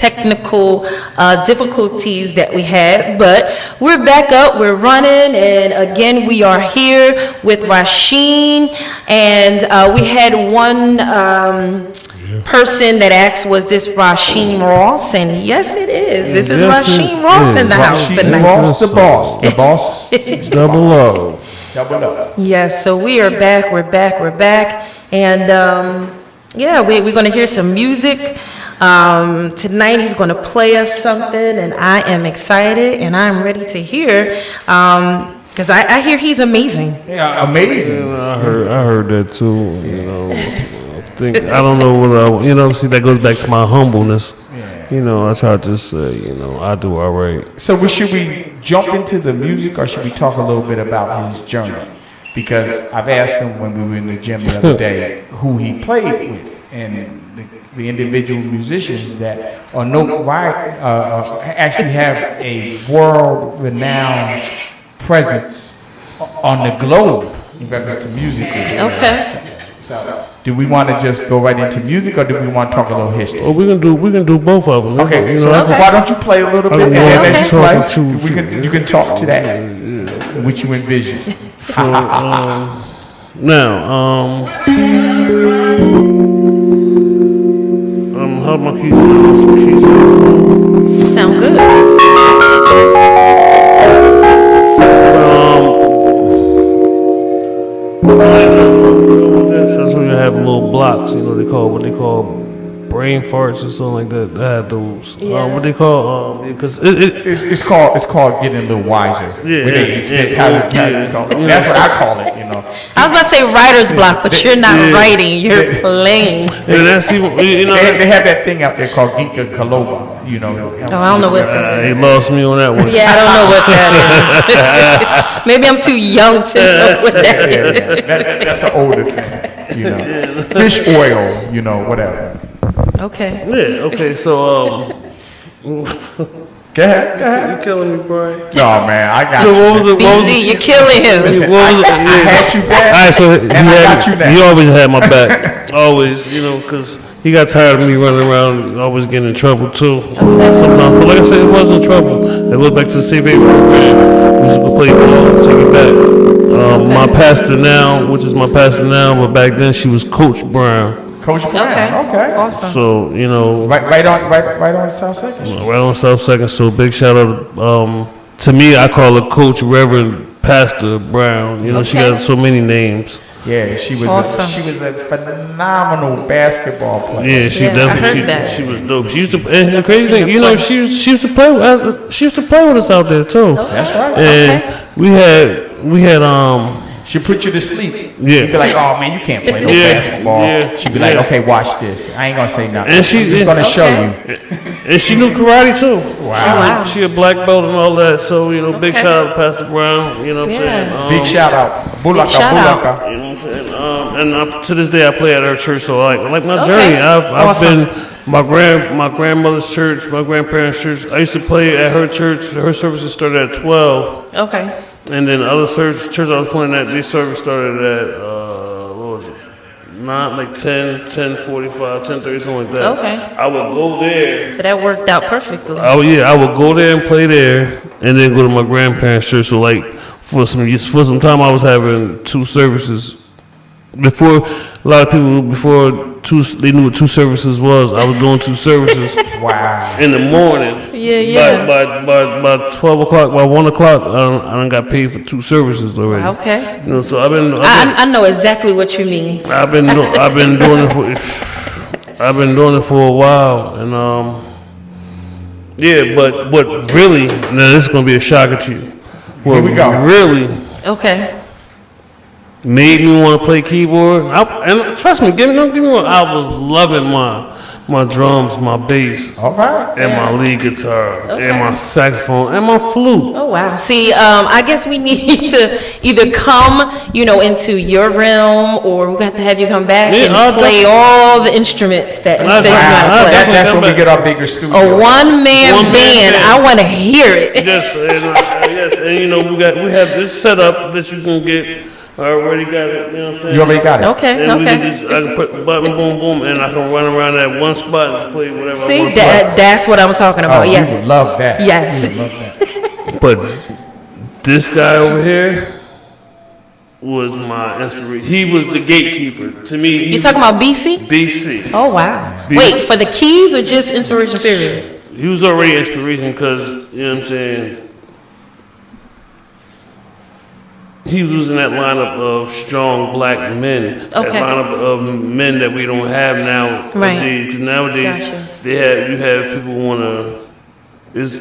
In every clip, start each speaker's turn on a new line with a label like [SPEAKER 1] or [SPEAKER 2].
[SPEAKER 1] technical difficulties that we had, but we're back up, we're running, and again, we are here with Rasheen, and we had one person that asked, was this Rasheen Ross? And yes, it is. This is Rasheen Ross in the house tonight.
[SPEAKER 2] Ross, the boss, double O.
[SPEAKER 1] Yes, so we are back, we're back, and we're going to hear some music. Tonight he's going to play us something, and I am excited, and I'm ready to hear, because I hear he's amazing.
[SPEAKER 2] Yeah, amazing.
[SPEAKER 3] I heard that too, you know. I don't know what see, that goes back to my humbleness. Yeah. I try to say, I do all right.
[SPEAKER 2] So should we jump into the music, or should we talk a little bit about his journey? Because I've asked him when we were in the gym the other day who he played with, and the individual musicians that actually have a world-renowned presence on the globe in reference to music.
[SPEAKER 1] Okay.
[SPEAKER 2] So, do we want to just go right into music, or do we want to talk a little history?
[SPEAKER 3] Well, we can do both of them.
[SPEAKER 2] Okay, why don't you play a little bit, and then as you play, you can talk to that, which you envision.
[SPEAKER 3] So now, how my keys
[SPEAKER 1] sound good.
[SPEAKER 3] That's when you have little blocks, they call brain farts or something like that. I have those.
[SPEAKER 1] Yeah.
[SPEAKER 3] What they call because
[SPEAKER 2] it's called getting a little wiser. That's what I call it.
[SPEAKER 1] I was about to say writer's block, but you're not writing, you're playing.
[SPEAKER 3] And that's even,
[SPEAKER 2] they have that thing out there called Ginkgo biloba.
[SPEAKER 1] I don't know what that is.
[SPEAKER 3] He lost me on that one.
[SPEAKER 1] Yeah, I don't know what that is. Maybe I'm too young to know what that is.
[SPEAKER 2] That's an older thing. Fish oil, whatever.
[SPEAKER 1] Okay.
[SPEAKER 3] Yeah. Okay. So
[SPEAKER 2] Go ahead.
[SPEAKER 3] You're killing me, Brian.
[SPEAKER 2] No, man, I got
[SPEAKER 3] you.
[SPEAKER 2] you.
[SPEAKER 3] So what was it?
[SPEAKER 1] BC, you're killing him.
[SPEAKER 2] Listen, I had you back,
[SPEAKER 3] all right, so
[SPEAKER 2] and I got you now.
[SPEAKER 3] he always had my back. Always, because he got tired of me running around, always getting in trouble too. Sometimes, but like I said, it wasn't trouble. It went back to the Safe Haven program. We used to go play ball, take it back. My pastor now, which is my pastor now, but back then she was Coach Brown.
[SPEAKER 2] Coach Brown. Okay.
[SPEAKER 1] Awesome.
[SPEAKER 3] So
[SPEAKER 2] right on South Second.
[SPEAKER 3] Right on South Second. So big shout out to me. I call her Coach Reverend Pastor Brown. She got so many names.
[SPEAKER 2] Yeah, she was a phenomenal basketball player.
[SPEAKER 3] Yeah, she definitely she was dope. She used to, and the crazy thing, she used to play with us out there too.
[SPEAKER 2] That's right.
[SPEAKER 3] And we had
[SPEAKER 2] she put you to sleep.
[SPEAKER 3] Yeah.
[SPEAKER 2] You'd be like, oh man, you can't play no basketball.
[SPEAKER 3] Yeah.
[SPEAKER 2] She'd be like, okay, watch this. I ain't gonna say nothing.
[SPEAKER 3] And
[SPEAKER 2] I'm just gonna show you.
[SPEAKER 3] And she knew karate too.
[SPEAKER 2] Wow.
[SPEAKER 3] She a black belt and all that. So big shout out to Pastor Brown. You know what I'm saying?
[SPEAKER 2] Big shout out. Bulaka.
[SPEAKER 3] You know what I'm saying? And to this day, I play at her church. So like my journey, I've been my grandmother's church, my grandparents' church. I used to play at her church. Her services started at 12.
[SPEAKER 1] Okay.
[SPEAKER 3] And then other church I was playing at, these service started at what was it? 10:45, 10:30, something like that.
[SPEAKER 1] Okay.
[SPEAKER 3] I would go there.
[SPEAKER 1] So that worked out perfectly.
[SPEAKER 3] Oh yeah, I would go there and play there, and then go to my grandparents' church. So for some time, I was having two services. Before a lot of people they knew what two services was. I was doing two services.
[SPEAKER 2] Wow.
[SPEAKER 3] In the morning.
[SPEAKER 1] Yeah.
[SPEAKER 3] By 12 o'clock, by 1 o'clock, I done got paid for two services already.
[SPEAKER 1] Okay.
[SPEAKER 3] So
[SPEAKER 1] I know exactly what you mean.
[SPEAKER 3] I've been doing it for a while, and but really, now this is gonna be a shocker to you.
[SPEAKER 2] Here we go.
[SPEAKER 3] Really.
[SPEAKER 1] Okay.
[SPEAKER 3] Made me want to play keyboard, and trust me, don't give me one. I was loving my drums, my bass,
[SPEAKER 2] all right,
[SPEAKER 3] and my lead guitar, and my saxophone, and my flute.
[SPEAKER 1] Oh wow! See, I guess we need to either come, into your realm, or we're going to have you come back and play all the instruments that you say you want to play.
[SPEAKER 2] That's when we get our bigger studio.
[SPEAKER 1] A one-man band. I want to hear it.
[SPEAKER 3] Yes, and we have this setup that you can get. I already got it. You know what I'm saying?
[SPEAKER 2] You already got it.
[SPEAKER 1] Okay,
[SPEAKER 3] And we can
[SPEAKER 1] okay.
[SPEAKER 3] just, I can put button, boom, boom, and I can run around that one spot and play whatever I
[SPEAKER 1] See,
[SPEAKER 3] want to play.
[SPEAKER 1] that's what I'm talking
[SPEAKER 2] Oh,
[SPEAKER 1] about.
[SPEAKER 2] you would
[SPEAKER 1] Yes.
[SPEAKER 2] love that.
[SPEAKER 1] Yes.
[SPEAKER 2] You would love that.
[SPEAKER 3] But this guy over here was my inspiration. He was the gatekeeper to me.
[SPEAKER 1] You talking about BC?
[SPEAKER 3] BC.
[SPEAKER 1] Oh wow.
[SPEAKER 3] B-
[SPEAKER 1] Wait, for the keys or just inspiration period?
[SPEAKER 3] He was already inspiration because, you know what I'm saying, he was in that lineup of strong black men. That
[SPEAKER 1] Okay.
[SPEAKER 3] lineup of men that we don't have nowadays.
[SPEAKER 1] Right.
[SPEAKER 3] 'Cause nowadays,
[SPEAKER 1] Gotcha.
[SPEAKER 3] you have people want to, there's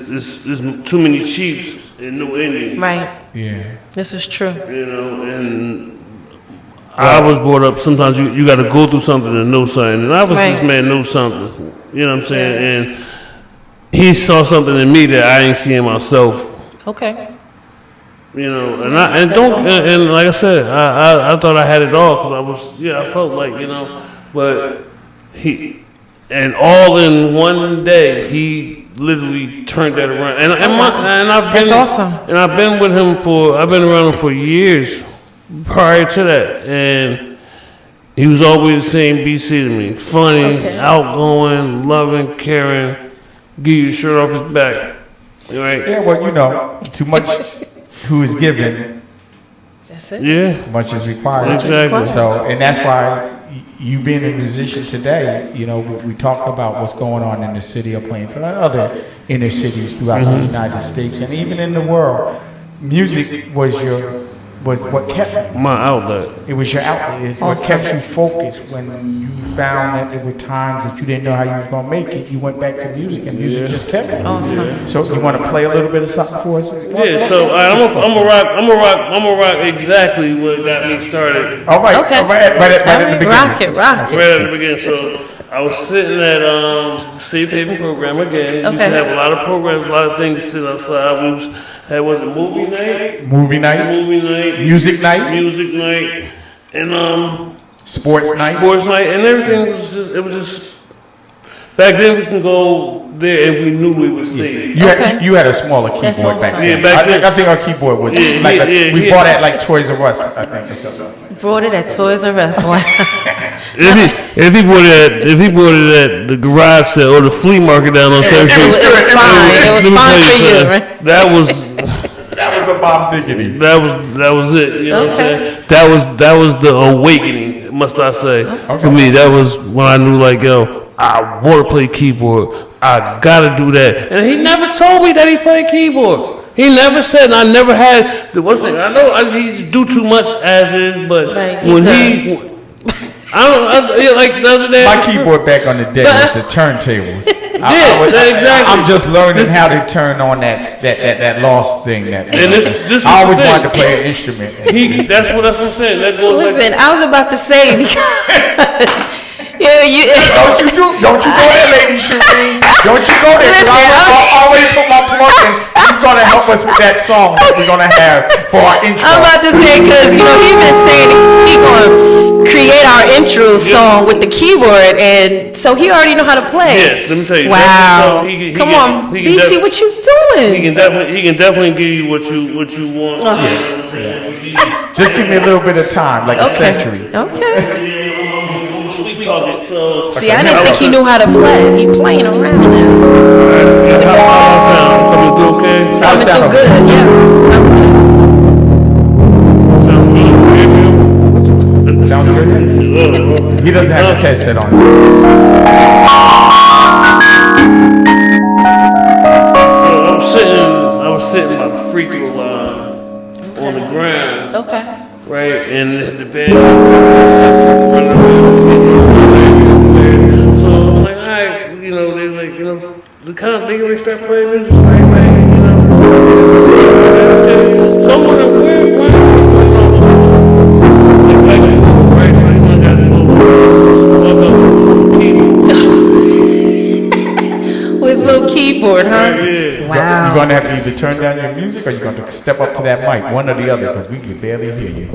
[SPEAKER 3] too many chiefs and no Indians.
[SPEAKER 1] Right.
[SPEAKER 2] Yeah.
[SPEAKER 1] This is true.
[SPEAKER 3] You know, and I was brought up, sometimes you got to go through something to know something. And I was this
[SPEAKER 1] Right.
[SPEAKER 3] man know something. You know what I'm saying? And he saw something in me that I ain't see in myself.
[SPEAKER 1] Okay.
[SPEAKER 3] You know, and like I said, I thought I had it all because I felt like, you know, but and all in one day, he literally turned that around. And I've been,
[SPEAKER 1] That's awesome.
[SPEAKER 3] And I've been around him for years prior to that. And he was always the same BC to me. Funny,
[SPEAKER 1] Okay.
[SPEAKER 3] outgoing, loving, caring, give you the shirt off his back. Right?
[SPEAKER 2] Yeah, well, you know, too much who is given,
[SPEAKER 1] That's it.
[SPEAKER 3] Yeah.
[SPEAKER 2] much is required.
[SPEAKER 3] Exactly.
[SPEAKER 2] So, and that's why you being a musician today, you know, we talk about what's going on in the city of playing for other inner cities throughout the United States and even in the world. Music was what kept
[SPEAKER 3] My outlet.
[SPEAKER 2] it was your outlet. It's what kept you focused when you found that there were times that you didn't know how you was gonna make it. You went back to music, and music just kept you.
[SPEAKER 1] Awesome.
[SPEAKER 2] So you want to play a little bit of something for us?
[SPEAKER 3] Yeah, so I'm a rock exactly what got me started
[SPEAKER 2] All right,
[SPEAKER 1] Okay.
[SPEAKER 2] all right, right at the beginning.
[SPEAKER 1] Rock it, rock it.
[SPEAKER 3] right at the beginning. So I was sitting at Safe Haven program again. We used to
[SPEAKER 1] Okay.
[SPEAKER 3] have a lot of programs, a lot of things to sit outside. We was it movie night,
[SPEAKER 2] Movie night, music night,
[SPEAKER 3] and
[SPEAKER 2] sports night.
[SPEAKER 3] sports night, and everything was just back then we can go there and we knew we were safe.
[SPEAKER 2] You had a smaller
[SPEAKER 1] That's
[SPEAKER 2] keyboard back
[SPEAKER 1] awesome.
[SPEAKER 2] then.
[SPEAKER 3] Yeah, back then.
[SPEAKER 2] I think our keyboard was
[SPEAKER 3] Yeah,
[SPEAKER 2] like
[SPEAKER 3] yeah,
[SPEAKER 2] we
[SPEAKER 3] yeah.
[SPEAKER 2] bought at like Toys R Us, I think. Or something.
[SPEAKER 1] Brought it at Toys R Us. Wow.
[SPEAKER 3] If he bought it at the garage sale or the flea market down on 7th Street,
[SPEAKER 1] It was fine. It was
[SPEAKER 3] let me
[SPEAKER 1] fine
[SPEAKER 3] tell
[SPEAKER 1] for you,
[SPEAKER 3] something.
[SPEAKER 1] right?
[SPEAKER 2] That was a Bob Diggity.
[SPEAKER 3] That was it. You know what I'm
[SPEAKER 1] Okay.
[SPEAKER 3] saying? That was the awakening, must I say, for me. That was when I knew, like, yo, I want to play keyboard. I gotta do that. And he never told me that he played keyboard. He never said, and I never had the one thing. I know he used to do too much as is, but
[SPEAKER 1] Right, he
[SPEAKER 3] when
[SPEAKER 1] does.
[SPEAKER 3] like the other day,
[SPEAKER 2] My keyboard back on the day was the turntables.
[SPEAKER 3] Exactly.
[SPEAKER 2] I'm just learning how to turn on that lost thing.
[SPEAKER 3] And this was
[SPEAKER 2] I always
[SPEAKER 3] the thing.
[SPEAKER 2] wanted to play an instrument.
[SPEAKER 3] That's what I'm saying. That goes like,
[SPEAKER 1] Listen, I was about to say because
[SPEAKER 2] Don't you go there, Lady Shireen. Don't you go there. 'Cause
[SPEAKER 1] Listen,
[SPEAKER 2] I already put my plug in. He's going to help us with that song that we're going to have for our intro.
[SPEAKER 1] I'm about to say because he been saying he gonna create our intro song with the keyboard, and so he already know how to play.
[SPEAKER 3] yes, let me tell you.
[SPEAKER 1] Wow.
[SPEAKER 3] He
[SPEAKER 1] Come
[SPEAKER 3] can-
[SPEAKER 1] on,
[SPEAKER 3] he can
[SPEAKER 1] BC,
[SPEAKER 3] def-
[SPEAKER 1] what you
[SPEAKER 3] He
[SPEAKER 1] doing?
[SPEAKER 3] can definitely give you what you want.
[SPEAKER 2] Just give me a little bit of time, like a century.
[SPEAKER 1] Okay.
[SPEAKER 3] We talking, so
[SPEAKER 1] See, I didn't think he knew how to play. He playing around now.
[SPEAKER 3] how I sound coming through okay?
[SPEAKER 1] Coming
[SPEAKER 2] sound
[SPEAKER 1] through good. Yeah. Sounds good.
[SPEAKER 3] Sounds good.
[SPEAKER 2] Sounds good? He doesn't have his headset on.
[SPEAKER 3] I was sitting by the free throw line on the ground,
[SPEAKER 1] Okay.
[SPEAKER 3] right, and the band running around. So I'm like, all right, you know, they like, you know, the kind of thing they start playing music right away, you know. So I'm wondering where like, right, so you know, that's a little
[SPEAKER 1] With his little keyboard, huh?
[SPEAKER 3] yeah.
[SPEAKER 2] You're
[SPEAKER 1] Wow.
[SPEAKER 2] going to have to either turn down your music or you're going to step up to that mic, one or the other, because we can barely hear you.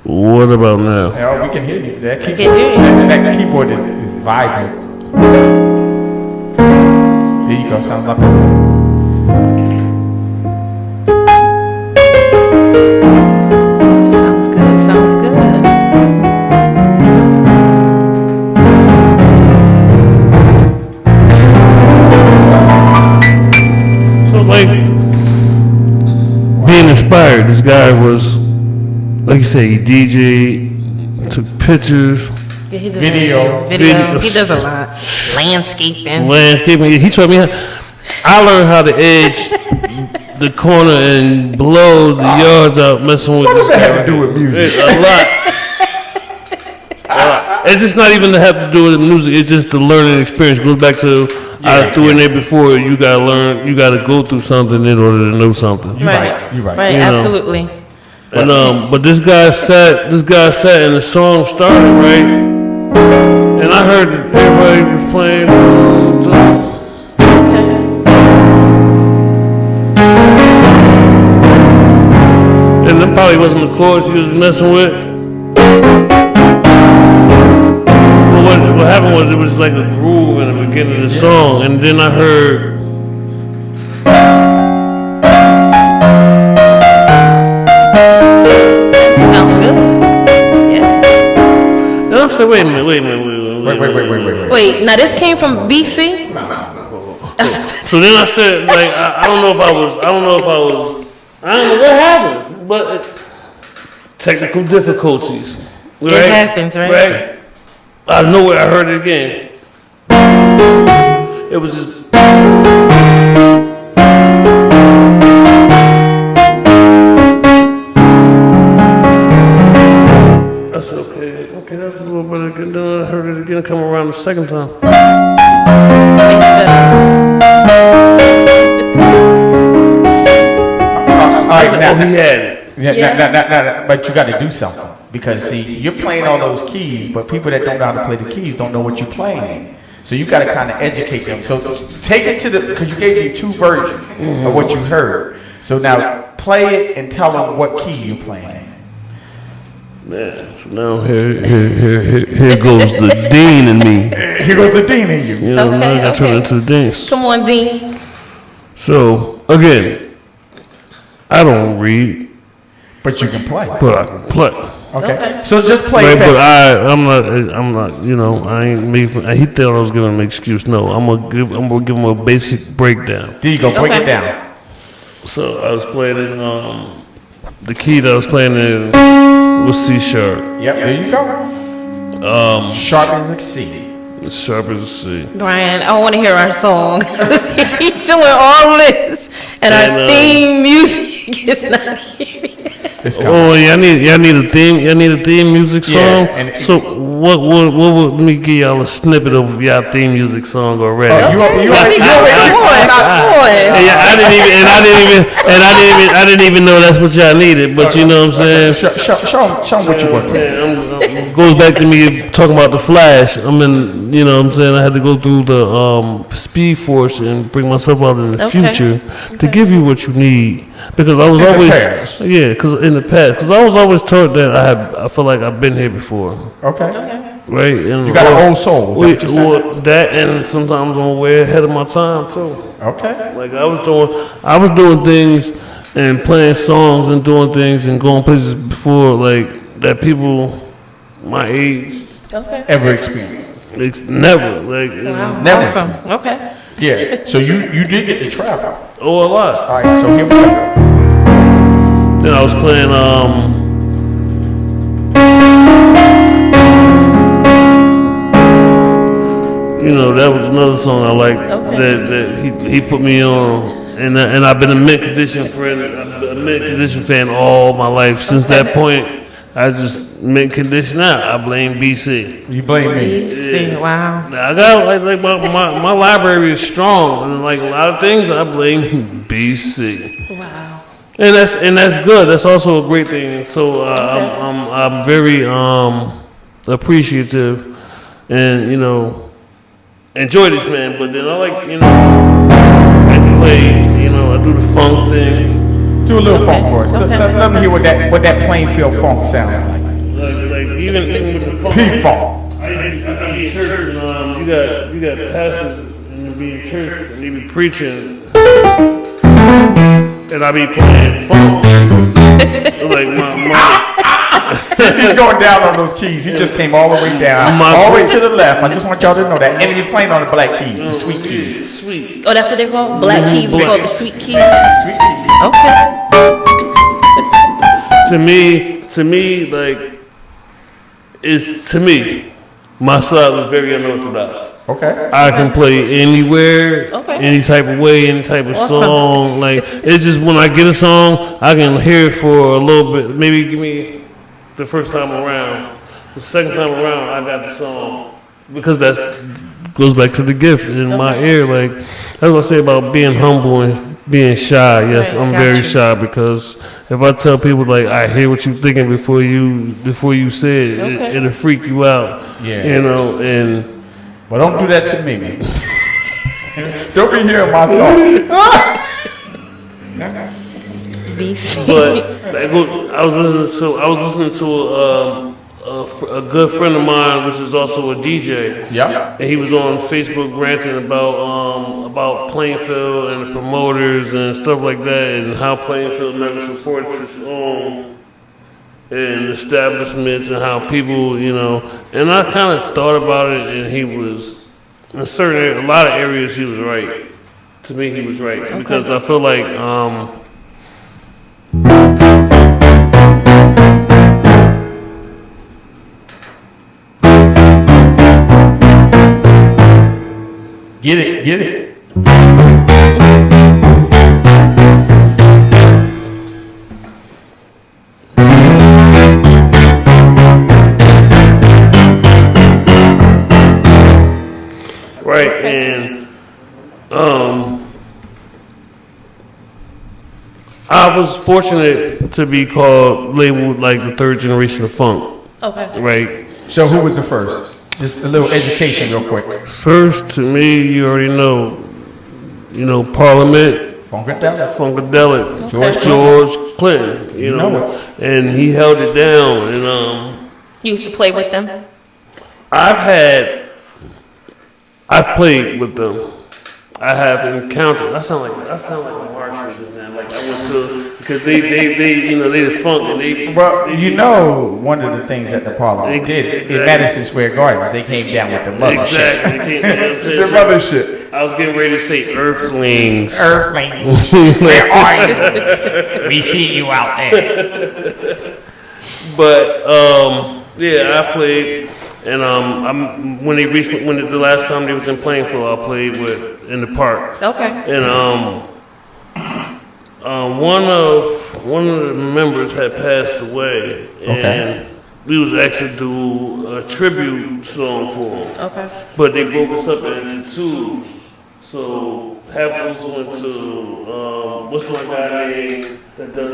[SPEAKER 3] What about now?
[SPEAKER 2] Yeah, we can hear you. That
[SPEAKER 1] can
[SPEAKER 2] keyboard,
[SPEAKER 1] hear you.
[SPEAKER 2] that keyboard is vibrant. There you go. Sounds like
[SPEAKER 1] Sounds good. Sounds
[SPEAKER 3] inspired. This guy was, like you say, he DJ, took pictures,
[SPEAKER 1] Yeah, he does
[SPEAKER 2] Video.
[SPEAKER 1] video. He does a lot. Landscaping.
[SPEAKER 3] He taught me. I learned how to edge the corner and blow the yards out messing with
[SPEAKER 2] What
[SPEAKER 3] this
[SPEAKER 2] does that
[SPEAKER 3] guy.
[SPEAKER 2] have to do with music?
[SPEAKER 3] A lot. It's just not even to have to do with the music. It's just the learning experience. Goes back to I threw in there before. You gotta learn. You gotta go through something in order to know something.
[SPEAKER 2] You're right. You're right.
[SPEAKER 1] Right,
[SPEAKER 3] You know.
[SPEAKER 1] absolutely.
[SPEAKER 3] And but this guy sat, and the song started right, and I heard that everybody was playing. And that probably wasn't the chords he was messing with. But what happened was it was like a groove in the beginning of the song, and then I heard.
[SPEAKER 1] Sounds good. Yeah.
[SPEAKER 3] And I said, wait a minute.
[SPEAKER 2] Wait.
[SPEAKER 1] Wait, now this came from BC?
[SPEAKER 3] So then I said, like, I don't know what happened, but technical difficulties. Right?
[SPEAKER 1] It happens, right?
[SPEAKER 3] Out of nowhere, I heard it again. It was just. I said, okay, that's a little bit again. Then I heard it again come around the second time.
[SPEAKER 2] All right, now,
[SPEAKER 3] He had it.
[SPEAKER 2] Yeah. But you got to do something because see, you're playing all those keys, but people that don't know how to play the keys don't know what you're playing. So you got to kind of educate them. So take it to because you gave me two versions of what you heard. So now play it and tell them what key you're playing.
[SPEAKER 3] Man, so now here goes the dean in me.
[SPEAKER 2] Here goes the dean in you.
[SPEAKER 3] You know, now I got turned into the dean.
[SPEAKER 1] Come on, Dean.
[SPEAKER 3] So again, I don't read,
[SPEAKER 2] But you can play.
[SPEAKER 3] but I can play.
[SPEAKER 2] Okay. So just play
[SPEAKER 3] Right,
[SPEAKER 2] it
[SPEAKER 3] but
[SPEAKER 2] back.
[SPEAKER 3] I'm not. You know, I ain't making. He thought I was giving him an excuse. No, I'm gonna give him a basic breakdown.
[SPEAKER 2] There you go. Break
[SPEAKER 1] Okay.
[SPEAKER 2] it down.
[SPEAKER 3] So I was playing in the key that I was playing in was C sharp.
[SPEAKER 2] Yep. There you go. Sharp as a C.
[SPEAKER 3] As sharp as a C.
[SPEAKER 1] Brian, I want to hear our song. He's doing all this, and our
[SPEAKER 3] And,
[SPEAKER 1] theme music is not here.
[SPEAKER 2] It's coming.
[SPEAKER 3] Oh, y'all need a theme. Y'all need a theme music song.
[SPEAKER 2] Yeah, and-
[SPEAKER 3] So what would let me give y'all a snippet of y'all theme music song already.
[SPEAKER 2] You already
[SPEAKER 1] Come on.
[SPEAKER 3] Yeah, I didn't even know that's what y'all needed. But you know what I'm saying.
[SPEAKER 2] Show them what you working with.
[SPEAKER 3] Yeah, goes back to me talking about the Flash. I mean, you know what I'm saying. I had to go through the Speed Force and bring myself out in the
[SPEAKER 1] Okay.
[SPEAKER 3] future to give you what you need. Because I was
[SPEAKER 2] In the
[SPEAKER 3] always
[SPEAKER 2] past.
[SPEAKER 3] because in the past, because I was always taught that I feel like I've been here before,
[SPEAKER 2] Okay.
[SPEAKER 3] right? And
[SPEAKER 2] You got an old soul. Is that what you're saying?
[SPEAKER 3] well, that and sometimes I'm way ahead of my time too.
[SPEAKER 2] Okay.
[SPEAKER 3] Like I was doing things and playing songs and doing things and going places before like that people my age
[SPEAKER 1] Okay.
[SPEAKER 2] Ever experienced?
[SPEAKER 3] never like
[SPEAKER 1] Wow.
[SPEAKER 2] Never.
[SPEAKER 1] Awesome. Okay.
[SPEAKER 2] Yeah. So you did get to travel.
[SPEAKER 3] a lot.
[SPEAKER 2] All right. So here we go.
[SPEAKER 3] Then I was playing you know, that was another song I liked that he put me on, and I've been a mint condition fan all my life. Since that point, I just mint condition out. I blame BC.
[SPEAKER 2] You blame me.
[SPEAKER 1] BC. Wow.
[SPEAKER 3] I got like my library is strong, and like a lot of things I blame BC.
[SPEAKER 1] Wow.
[SPEAKER 3] And that's good. That's also a great thing. So I'm very appreciative, and you know, enjoy this man. But then I like I play. You know, I do the funk thing.
[SPEAKER 2] Do a little funk for us.
[SPEAKER 1] Okay.
[SPEAKER 2] Let me hear what that Plainfield funk sounds like.
[SPEAKER 3] Like even with the funk.
[SPEAKER 2] P-funk.
[SPEAKER 3] I be in church, and you got pastors, and you be in church, and you be preaching, and I be playing funk. Like
[SPEAKER 2] He's going down on those keys. He just came all the way down, all the way to the left. I just want y'all to know that. And he was playing on the black keys, the sweet keys.
[SPEAKER 3] Sweet.
[SPEAKER 1] Oh, that's what they call black keys. We call the sweet keys.
[SPEAKER 2] Sweet keys.
[SPEAKER 1] Okay.
[SPEAKER 3] to me, like, my style is very unorthodox.
[SPEAKER 2] Okay.
[SPEAKER 3] I can play anywhere,
[SPEAKER 1] Okay.
[SPEAKER 3] any type of way, any type of song. Like, it's just when I get a song, I can hear it for a little bit. Maybe give me the first time around. The second time around, I got the song. Because that goes back to the gift in my ear. Like, that's what I say about being humble and being shy. Yes,
[SPEAKER 1] Right,
[SPEAKER 3] I'm
[SPEAKER 1] got
[SPEAKER 3] very
[SPEAKER 1] you.
[SPEAKER 3] shy because if I tell people, like, I hear what you're thinking before you say it,
[SPEAKER 1] Okay.
[SPEAKER 3] it'll freak you out.
[SPEAKER 2] Yeah.
[SPEAKER 3] You know, and...
[SPEAKER 2] Well, don't do that to me, man. Don't be hearing my thoughts.
[SPEAKER 1] BC.
[SPEAKER 3] But like, I was listening to a good friend of mine, which is also a DJ.
[SPEAKER 2] Yeah.
[SPEAKER 3] And he was on Facebook ranting about Plainfield and the promoters and stuff like that, and how Plainfield never supports its own and establishments, and how people, you know. And I kind of thought about it, and he was in a lot of areas he was right. To me, he was right because I feel like.
[SPEAKER 2] Get it.
[SPEAKER 3] Right, and I was fortunate to be labeled like the third generation of funk.
[SPEAKER 1] Okay.
[SPEAKER 3] Right.
[SPEAKER 2] So who was the first? Just a little education real quick.
[SPEAKER 3] First, to me, you already know, Parliament,
[SPEAKER 2] Funkadelic.
[SPEAKER 3] Funkadelic,
[SPEAKER 2] George
[SPEAKER 3] Clinton,
[SPEAKER 2] You know it.
[SPEAKER 3] and he held it down. And
[SPEAKER 1] You used to play with them?
[SPEAKER 3] I've played with them. I have encountered. I sound like a marcher just now. Like I went to because they the funk and they.
[SPEAKER 2] Well, one of the things that the Parliament did
[SPEAKER 3] Exactly.
[SPEAKER 2] in Madison Square Gardens, they came down with the mother shit.
[SPEAKER 3] Exactly.
[SPEAKER 2] The mother shit.
[SPEAKER 3] I was getting ready to say Earthlings.
[SPEAKER 2] Earthlings, where are you? We see you out there.
[SPEAKER 3] But yeah, I played, and when the last time they was in Plainfield, I played in the park.
[SPEAKER 1] Okay.
[SPEAKER 3] And one of the members had passed away, and we was actually to do a tribute song for him.
[SPEAKER 1] Okay.
[SPEAKER 3] But they broke us up into twos. So half of us went to what's my guy name that does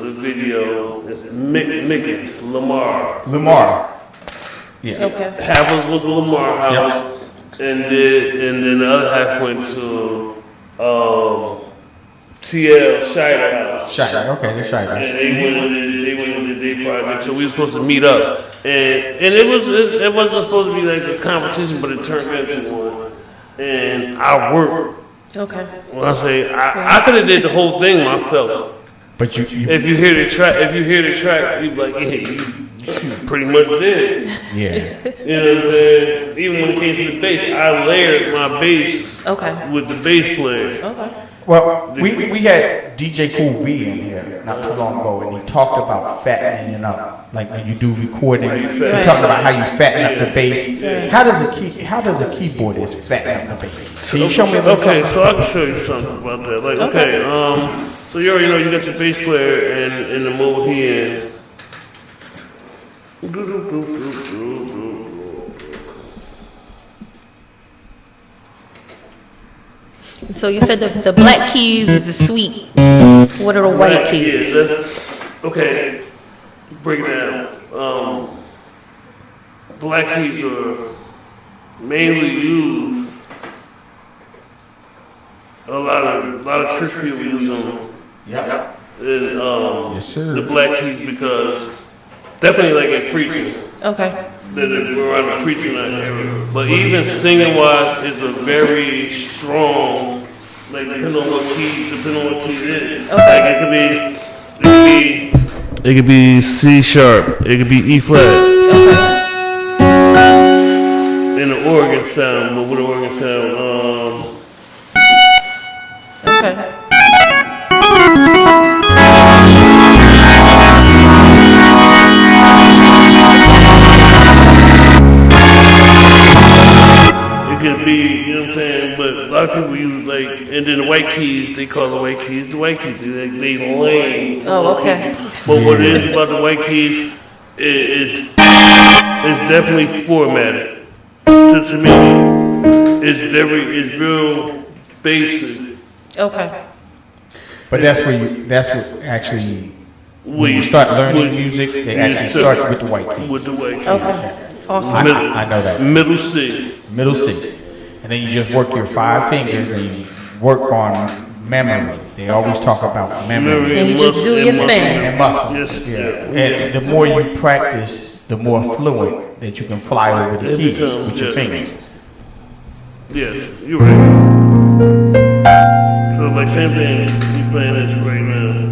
[SPEAKER 3] the video? It's Mickens, Lamar.
[SPEAKER 2] Yeah.
[SPEAKER 1] Okay.
[SPEAKER 3] Half of us went to Lamar house, and then the other half went to TL Scheider house.
[SPEAKER 2] Shy. Okay, they're shy.
[SPEAKER 3] And they went with the day project, so we were supposed to meet up, and it wasn't supposed to be like a competition, but it turned into one. And I worked.
[SPEAKER 1] Okay.
[SPEAKER 3] When I say I could have did the whole thing myself.
[SPEAKER 2] But you
[SPEAKER 3] If you hear the track, you be like, yeah, you pretty much did.
[SPEAKER 2] yeah.
[SPEAKER 3] You know what I'm saying? Even when it came to the bass, I layered my bass
[SPEAKER 1] Okay.
[SPEAKER 3] with the bass player.
[SPEAKER 1] Okay.
[SPEAKER 2] Well, we had DJ Cool V in here not too long ago, and he talked about fattening up. Like when you do recording, he talked about how you fatten up the bass. How does a keyboardist fatten up the bass? Can you show me a little
[SPEAKER 3] Okay,
[SPEAKER 2] something?
[SPEAKER 3] so I can show you something about that. Like, okay, so you already know you got your bass player and in the mode he in.
[SPEAKER 1] So you said the black keys is the sweet. What are the white keys?
[SPEAKER 3] Okay, break it down. Black keys are mainly used. A lot of church people use them.
[SPEAKER 2] Yeah.
[SPEAKER 3] And,
[SPEAKER 2] Yes, sir.
[SPEAKER 3] the black keys because definitely like in preaching.
[SPEAKER 1] Okay.
[SPEAKER 3] We're around the preaching area. But even singing wise is a very strong, like depending on what key it is.
[SPEAKER 1] Okay.
[SPEAKER 3] Like it could be C sharp, it could be E flat. In the organ sound, but with the organ sound,
[SPEAKER 1] Okay.
[SPEAKER 3] like, and then the white keys, they call the white keys the white keys. They lame.
[SPEAKER 1] Oh, okay.
[SPEAKER 3] But what it is about the white keys is definitely formatted. To me, it's real basic.
[SPEAKER 1] Okay.
[SPEAKER 2] But that's what actually, when you start learning music, they actually start with the white keys.
[SPEAKER 3] With the white keys.
[SPEAKER 1] Okay. Awesome.
[SPEAKER 2] I know that.
[SPEAKER 3] Middle C.
[SPEAKER 2] Middle C. And then you just work your 5 fingers and you work on memory. They always talk about memory.
[SPEAKER 1] And you just do your thing.
[SPEAKER 2] And muscle.
[SPEAKER 3] Yes.
[SPEAKER 2] Yeah. And the more you practice, the more fluent that you can fly over the keys with your fingers.
[SPEAKER 3] Yes, you're right. So like same thing, we playing this right now.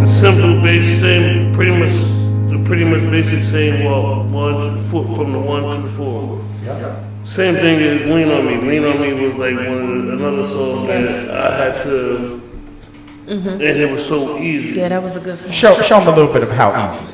[SPEAKER 3] The simple basic same, pretty much basic same from the 1 to the 4. Same thing as Lean on Me. Lean on Me was like another song that I had to, and it was so easy.
[SPEAKER 1] Yeah, that was a good song.
[SPEAKER 2] Show them a little bit of how easy.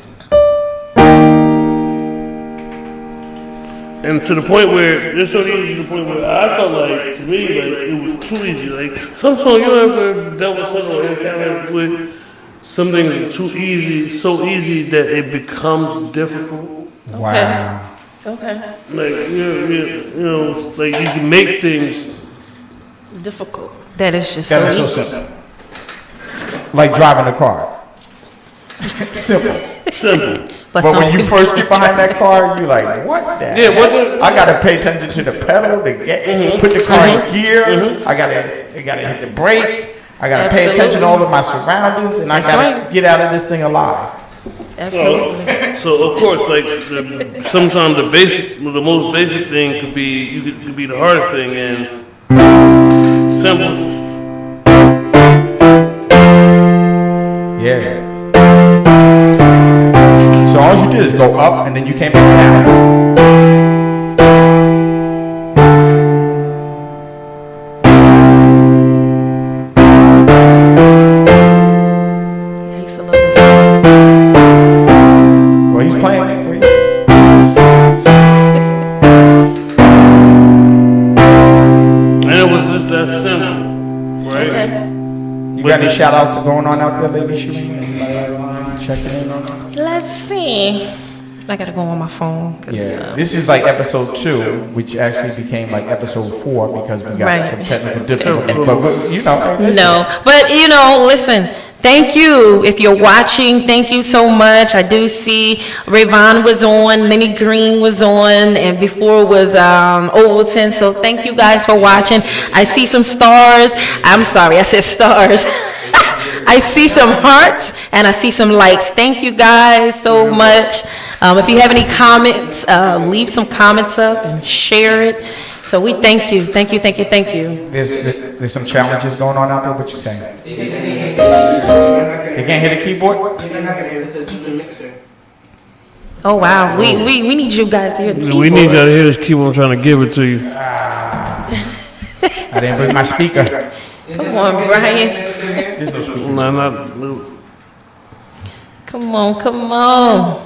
[SPEAKER 3] And to the point where, it's so easy to the point where I felt like, to me, like, it was too easy. Like, some songs, you ever dealt with something or encountered with some things are too easy, so easy that it becomes difficult.
[SPEAKER 2] Wow.
[SPEAKER 1] Okay.
[SPEAKER 3] Like, you know, like you can make things.
[SPEAKER 1] Difficult. That is just
[SPEAKER 2] That
[SPEAKER 1] so
[SPEAKER 2] is so
[SPEAKER 1] easy.
[SPEAKER 2] simple. Like driving a car. Simple.
[SPEAKER 3] Simple.
[SPEAKER 2] But when you first get behind that car, you're like, what the
[SPEAKER 3] Yeah,
[SPEAKER 2] heck?
[SPEAKER 3] what the-
[SPEAKER 2] I gotta pay attention to the pedal, put the car in gear. I gotta hit the brake. I gotta pay attention to all of my surroundings, and I
[SPEAKER 1] That's
[SPEAKER 2] gotta
[SPEAKER 1] right.
[SPEAKER 2] get out of this thing alive.
[SPEAKER 1] Absolutely.
[SPEAKER 3] So of course, like sometimes the most basic thing could be the hardest thing, and simple.
[SPEAKER 2] Yeah. So all you did is go up, and then you came back down.
[SPEAKER 1] Yeah, I used to love this song.
[SPEAKER 2] Well, he's playing it for you.
[SPEAKER 3] And it was just that simple, right?
[SPEAKER 1] Okay.
[SPEAKER 2] You got any shout outs going on out there, Lady Shireen? Anybody online checking in on us?
[SPEAKER 1] Let's see. I gotta go on my phone. 'Cause,
[SPEAKER 2] Yeah, this is like episode 2, which actually became like episode 4 because we got
[SPEAKER 1] Right.
[SPEAKER 2] some technical difficulties. But you know, hey, listen.
[SPEAKER 1] No, but listen, thank you. If you're watching, thank you so much. I do see Rayvon was on, Lenny Green was on, and before was Overton. So thank you guys for watching. I see some stars. I'm sorry, I said stars. I see some hearts and I see some likes. Thank you guys so much. If you have any comments, leave some comments up and share it. So we thank you. Thank you, thank you, thank you.
[SPEAKER 2] There's some challenges going on out there. What you saying? They can't hit a keyboard?
[SPEAKER 1] Oh, wow. We need you guys to hear the
[SPEAKER 3] We need
[SPEAKER 1] keyboard.
[SPEAKER 3] y'all to hear this keyboard. I'm trying to give it to you.
[SPEAKER 2] I didn't bring my speaker.
[SPEAKER 1] Come on, Brian.
[SPEAKER 2] There's no speaker.
[SPEAKER 3] No, not.
[SPEAKER 1] Come on, come on.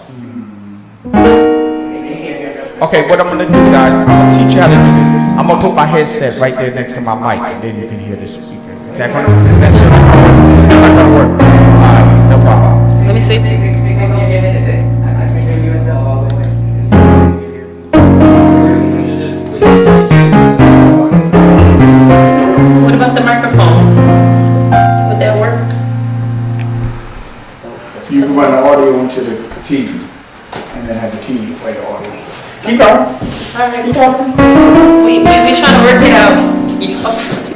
[SPEAKER 2] Okay, what I'm gonna do, guys, I'm gonna teach you how to do this. I'm gonna put my headset right there next to my mic, and then you can hear the speaker. Is that gonna work? That's still not gonna work. It's still not gonna work. All right, no problem.
[SPEAKER 1] Let me see. What about the microphone? Would that work?
[SPEAKER 2] So you can run the audio into the TV, and then have the TV play the audio. Keep going.
[SPEAKER 1] All right, keep talking. We trying to work it out.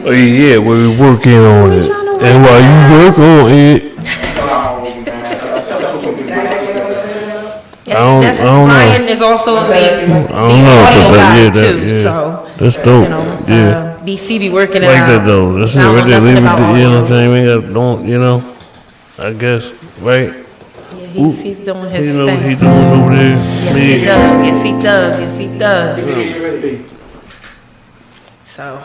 [SPEAKER 3] Oh yeah, we're working on it. And while you work on it,
[SPEAKER 1] Yes,
[SPEAKER 3] I don't know.
[SPEAKER 1] Brian is also the
[SPEAKER 3] know,
[SPEAKER 1] audio
[SPEAKER 3] but
[SPEAKER 1] guy
[SPEAKER 3] yeah,
[SPEAKER 1] too,
[SPEAKER 3] yeah.
[SPEAKER 1] so.
[SPEAKER 3] That's dope. Yeah.
[SPEAKER 1] BC be working it
[SPEAKER 3] Like
[SPEAKER 1] out.
[SPEAKER 3] that though. That's it
[SPEAKER 1] I don't
[SPEAKER 3] right
[SPEAKER 1] know
[SPEAKER 3] there.
[SPEAKER 1] nothing
[SPEAKER 3] Leave it,
[SPEAKER 1] about
[SPEAKER 3] you know what I'm
[SPEAKER 1] audio.
[SPEAKER 3] saying? We got, don't, you know, I guess, right?
[SPEAKER 1] Yeah, he's doing his
[SPEAKER 3] You know what he
[SPEAKER 1] thing.
[SPEAKER 3] doing over there?
[SPEAKER 1] Yes, he does. Yes, he does. Yes, he does. So,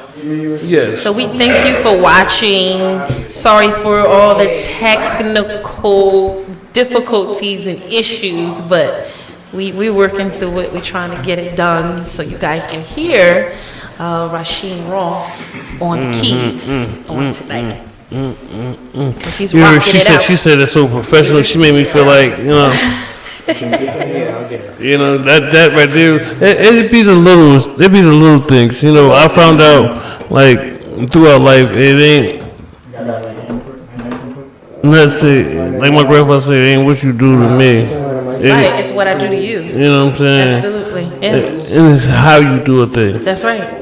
[SPEAKER 3] Yes.
[SPEAKER 1] so we thank you for watching. Sorry for all the technical difficulties and issues, but we're working through it. We're trying to get it done so you guys can hear Rasheen Ross on keys on tonight. 'Cause he's
[SPEAKER 3] You know,
[SPEAKER 1] rocking it out.
[SPEAKER 3] she said it so professional. She made me feel like, you know, that right there. It'd be the little things. You know, I found out like throughout life, it ain't. Let's say, like my grandfather said, it ain't what you do to me.
[SPEAKER 1] Right, it's what I do to you.
[SPEAKER 3] You know what I'm saying?
[SPEAKER 1] Absolutely. Yeah.
[SPEAKER 3] It's how you do a thing.
[SPEAKER 1] That's right.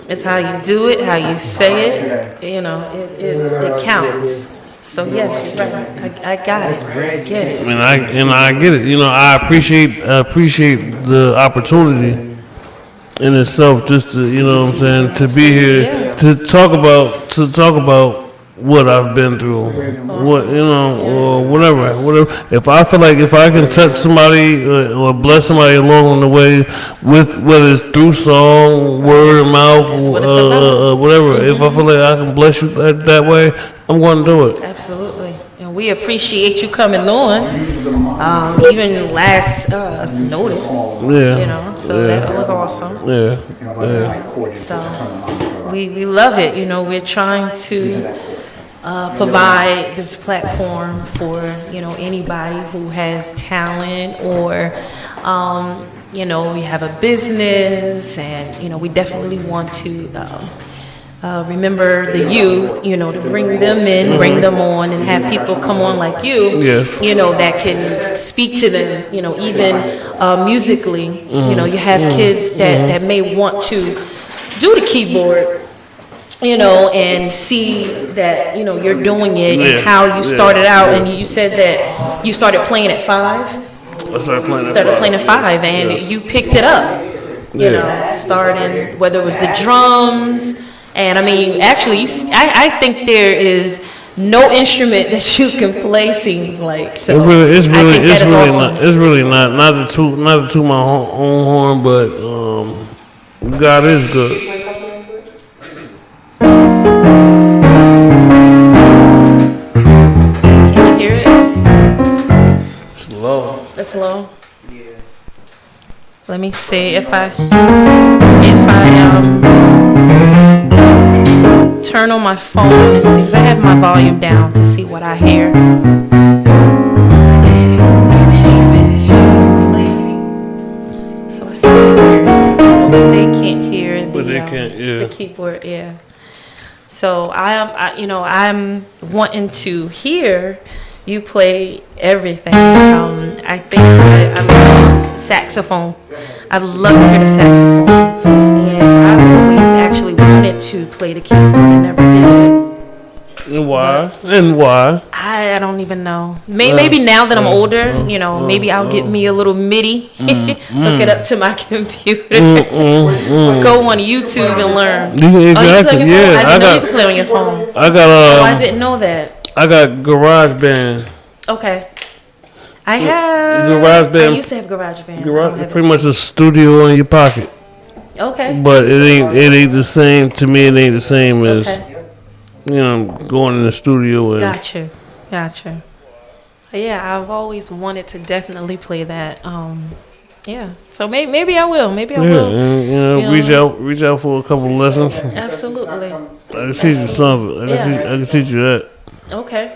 [SPEAKER 1] It's how you do it, how you say it. You know, it counts. So yes, right. I got it. I get it.
[SPEAKER 3] And I get it. You know, I appreciate the opportunity in itself, just to, you know what I'm saying, to be here to talk about what I've been through, what, you know, or whatever. If I feel like if I can touch somebody or bless somebody along the way with whether it's through song, word of mouth, whatever. If I feel like I can bless you that way, I'm going to do it.
[SPEAKER 1] Absolutely. And we appreciate you coming on. Even last notice.
[SPEAKER 3] Yeah.
[SPEAKER 1] You know, so that was awesome.
[SPEAKER 3] Yeah.
[SPEAKER 1] So we love it. You know, we're trying to provide this platform for, you know, anybody who has talent or, you know, we have a business, and, you know, we definitely want to remember the youth, you know, to bring them in, bring them on, and have people come on like you,
[SPEAKER 3] Yes.
[SPEAKER 1] you know, that can speak to them, you know, even musically. You know, you have kids that may want to do the keyboard, you know, and see that, you know, you're doing it and how you started out. And you said that you started playing at 5.
[SPEAKER 3] I started
[SPEAKER 1] Playing at 5, and you picked it up. You know, starting whether it was the drums, and I mean, actually, I think there is no instrument that you can play. Seems like so.
[SPEAKER 3] It's
[SPEAKER 1] awesome.
[SPEAKER 3] really not to toot my own horn, but God is good.
[SPEAKER 1] Can you hear it?
[SPEAKER 3] It's low.
[SPEAKER 1] That's low. Let me see if I turn on my phone and see, 'cause I have my volume down to see what I hear. So I still hear it. So they can't hear
[SPEAKER 3] But they can't,
[SPEAKER 1] the keyboard, yeah. So I'm wanting to hear you play everything. I think I love saxophone. I love to hear the saxophone, and I've always actually wanted to play the keyboard and never did.
[SPEAKER 3] And why?
[SPEAKER 1] I don't even know. Maybe now that I'm older, you know, maybe I'll get me a little MIDI, hook it up to my computer, go on YouTube and learn.
[SPEAKER 3] Exactly.
[SPEAKER 1] I didn't know you could play on your phone. I didn't know that.
[SPEAKER 3] I got GarageBand.
[SPEAKER 1] Okay. I have.
[SPEAKER 3] GarageBand.
[SPEAKER 1] I used to have GarageBand.
[SPEAKER 3] Pretty much a studio in your pocket.
[SPEAKER 1] Okay.
[SPEAKER 3] But it ain't the same to me. It ain't the same as you know going in the studio and.
[SPEAKER 1] Gotcha. Yeah, I've always wanted to definitely play that. Yeah. So maybe I will. Maybe I will.
[SPEAKER 3] And, you know, reach out for a couple of lessons.
[SPEAKER 1] Absolutely.
[SPEAKER 3] I can teach you something. I can teach you that.
[SPEAKER 1] Okay.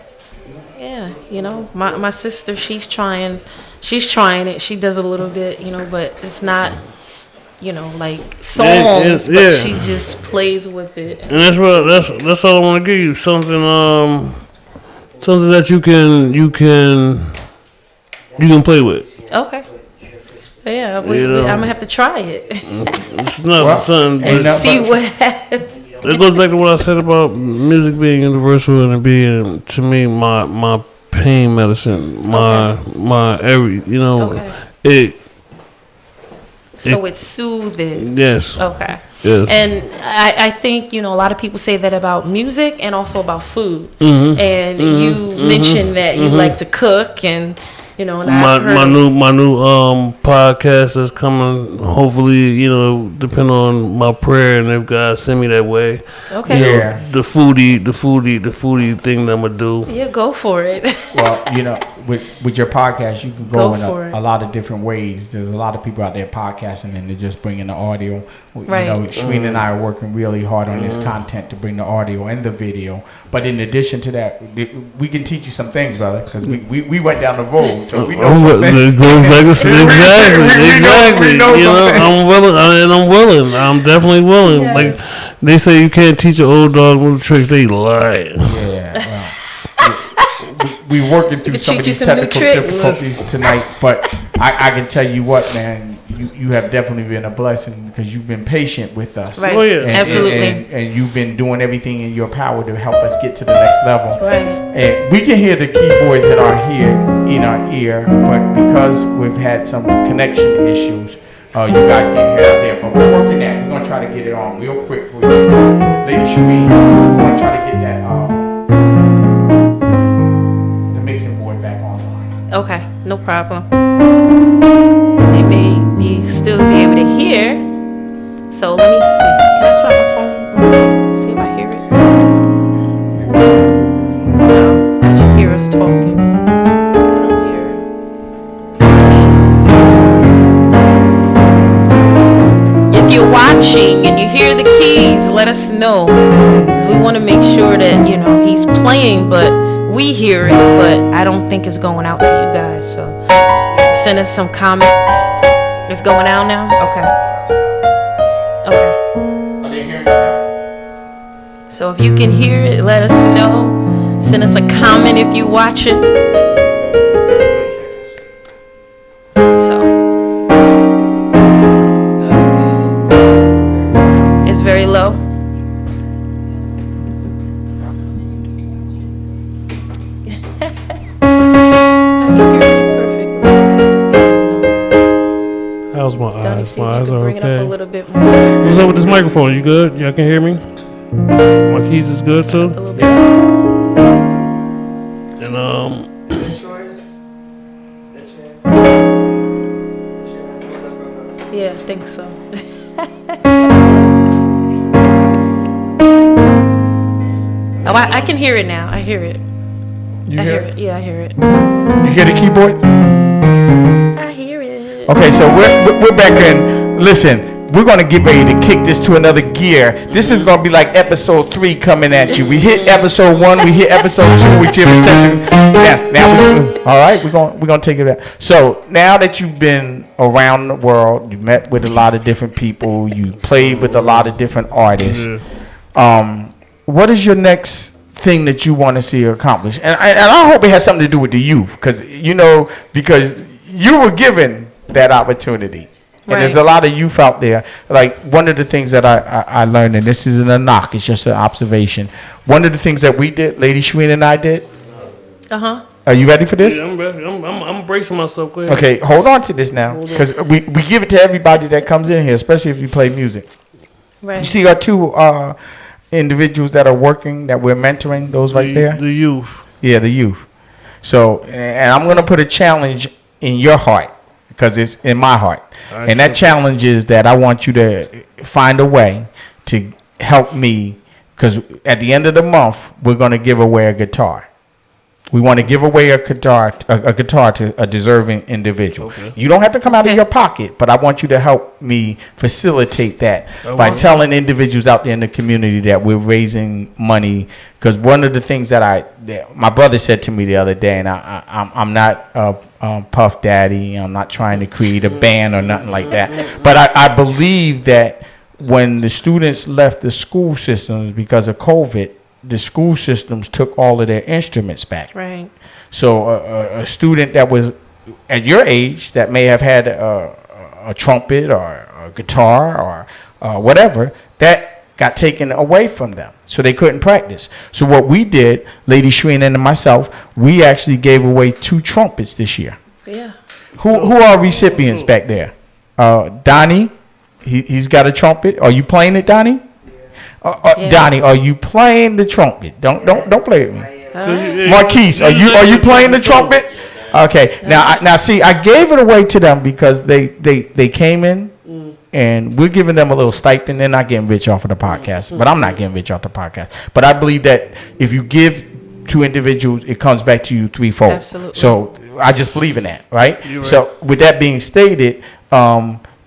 [SPEAKER 1] Yeah, you know, my sister, she's trying it. She does a little bit, you know, but it's not, you know, like songs, but she just plays with it.
[SPEAKER 3] And that's all I want to give you. Something that you can play with.
[SPEAKER 1] Okay. Yeah, I'm gonna have to try it.
[SPEAKER 3] It's not something.
[SPEAKER 1] And see what happens.
[SPEAKER 3] It goes back to what I said about music being universal and it being, to me, my pain medicine, my every, you know,
[SPEAKER 1] So it's soothing.
[SPEAKER 3] Yes.
[SPEAKER 1] Okay.
[SPEAKER 3] Yes.
[SPEAKER 1] And I think, you know, a lot of people say that about music and also about food. And you mentioned that you like to cook, and you know, and
[SPEAKER 3] my new podcast that's coming. Hopefully, you know, depending on my prayer and if God send me that way.
[SPEAKER 1] Okay.
[SPEAKER 3] You know, the foodie thing that I'm gonna do.
[SPEAKER 1] Yeah, go for it.
[SPEAKER 2] Well, you know, with your podcast, you can
[SPEAKER 1] Go
[SPEAKER 2] go in
[SPEAKER 1] for it.
[SPEAKER 2] a lot of different ways. There's a lot of people out there podcasting, and they're just bringing the audio.
[SPEAKER 1] Right.
[SPEAKER 2] You know, Shreen and I are working really hard on this content to bring the audio and the video. But in addition to that, we can teach you some things, brother, because we went down the road, so we know some things.
[SPEAKER 3] It goes back to exactly.
[SPEAKER 2] We know
[SPEAKER 3] You
[SPEAKER 2] some
[SPEAKER 3] know,
[SPEAKER 2] things.
[SPEAKER 3] I'm willing. I'm definitely willing.
[SPEAKER 1] Yes.
[SPEAKER 3] Like they say, you can't teach an old dog new tricks. They lie.
[SPEAKER 2] Yeah, well, we working through
[SPEAKER 1] can
[SPEAKER 2] some of
[SPEAKER 1] teach you
[SPEAKER 2] these
[SPEAKER 1] some new
[SPEAKER 2] technical
[SPEAKER 1] tricks.
[SPEAKER 2] difficulties tonight, but I can tell you what, man, you have definitely been a blessing because you've been patient with us.
[SPEAKER 1] Right.
[SPEAKER 3] Oh, yeah.
[SPEAKER 1] Absolutely.
[SPEAKER 2] And you've been doing everything in your power to help us get to the next level.
[SPEAKER 1] Right.
[SPEAKER 2] And we can hear the keyboards that are here in our ear, but because we've had some connection issues, you guys can't hear out there. But we're working that. We're gonna try to get it on real quick for you, Lady Shereen. We're gonna try to get that the mixing board back online.
[SPEAKER 1] Okay, no problem. They may still be able to hear. So let me see. Can I turn my phone? See if I hear it. No, I just hear us talking. I don't hear keys. If you're watching and you hear the keys, let us know. 'Cause we want to make sure that, you know, he's playing, but we hear it, but I don't think it's going out to you guys. So send us some comments. It's going out now? Okay. Okay.
[SPEAKER 2] Are they hearing that?
[SPEAKER 1] So if you can hear it, let us know. Send us a comment if you watch it. So it's very low. I can hear it perfectly.
[SPEAKER 3] How's my
[SPEAKER 1] Donnie,
[SPEAKER 3] eyes?
[SPEAKER 1] see if
[SPEAKER 3] My
[SPEAKER 1] you
[SPEAKER 3] eyes
[SPEAKER 1] can
[SPEAKER 3] are
[SPEAKER 1] bring it up a
[SPEAKER 3] okay.
[SPEAKER 1] little bit more.
[SPEAKER 3] What's up with this microphone? You good? Y'all can hear me? My keys is good
[SPEAKER 1] A
[SPEAKER 3] too.
[SPEAKER 1] little bit.
[SPEAKER 3] And
[SPEAKER 1] Yeah, I think so. Oh, I can hear it now. I hear it.
[SPEAKER 2] You
[SPEAKER 1] I
[SPEAKER 2] hear
[SPEAKER 1] hear it. Yeah, I hear it.
[SPEAKER 2] You hear the keyboard?
[SPEAKER 1] I hear it.
[SPEAKER 2] Okay, so we're back in. Listen, we're gonna get ready to kick this to another gear. This is gonna be like episode 3 coming at you. We hit episode 1, we hit episode 2 with Jim's now all right, we're gonna take it back. So now that you've been around the world, you met with a lot of different people, you played with a lot of different artists. What is your next thing that you want to see accomplished? And I hope it has something to do with the youth, because you were given that opportunity. And there's a lot of youth out there. Like, one of the things that I learned, and this isn't a knock, it's just an observation. One of the things that we did, Lady Shreen and I did.
[SPEAKER 1] Uh-huh.
[SPEAKER 2] Are you ready for this?
[SPEAKER 3] yeah, I'm bracing myself. Go ahead.
[SPEAKER 2] Okay, hold on to this now, because we give it to everybody that comes in here, especially if you play music.
[SPEAKER 1] Right.
[SPEAKER 2] You see our 2 individuals that are working, that we're mentoring, those right there?
[SPEAKER 3] The youth.
[SPEAKER 2] Yeah, the youth. So, and I'm going to put a challenge in your heart, because it's in my heart.
[SPEAKER 3] Right,
[SPEAKER 2] And that challenge is that I want you to find a way to help me, because at the end of the month, we're going to give away a guitar. We want to give away a guitar to a deserving individual.
[SPEAKER 3] Okay.
[SPEAKER 2] You don't have to come out of your pocket, but I want you to help me facilitate that by telling individuals out there in the community that we're raising money. Because one of the things that my brother said to me the other day, and I'm not Puff Daddy, I'm not trying to create a band or nothing like that, but I believe that when the students left the school systems because of COVID, the school systems took all of their instruments back.
[SPEAKER 1] Right.
[SPEAKER 2] So a student that was at your age that may have had a trumpet or a guitar or whatever, that got taken away from them. So they couldn't practice. So what we did, Lady Shreen and myself, we actually gave away 2 trumpets this year.
[SPEAKER 1] Yeah.
[SPEAKER 2] Who are recipients back there? Donnie, he's got a trumpet. Are you playing it, Donnie?
[SPEAKER 1] Yeah.
[SPEAKER 2] Donnie, are you playing the trumpet? Don't play with me.
[SPEAKER 1] Alright.
[SPEAKER 2] Marquise, are you playing the trumpet? Okay. Now see, I gave it away to them because they came in, and we're giving them a little stipend. They're not getting rich off of the podcast, but I'm not getting rich off the podcast. But I believe that if you give to individuals, it comes back to you threefold.
[SPEAKER 1] Absolutely.
[SPEAKER 2] So I just believe in that, right?
[SPEAKER 3] You're right.
[SPEAKER 2] So with that being stated,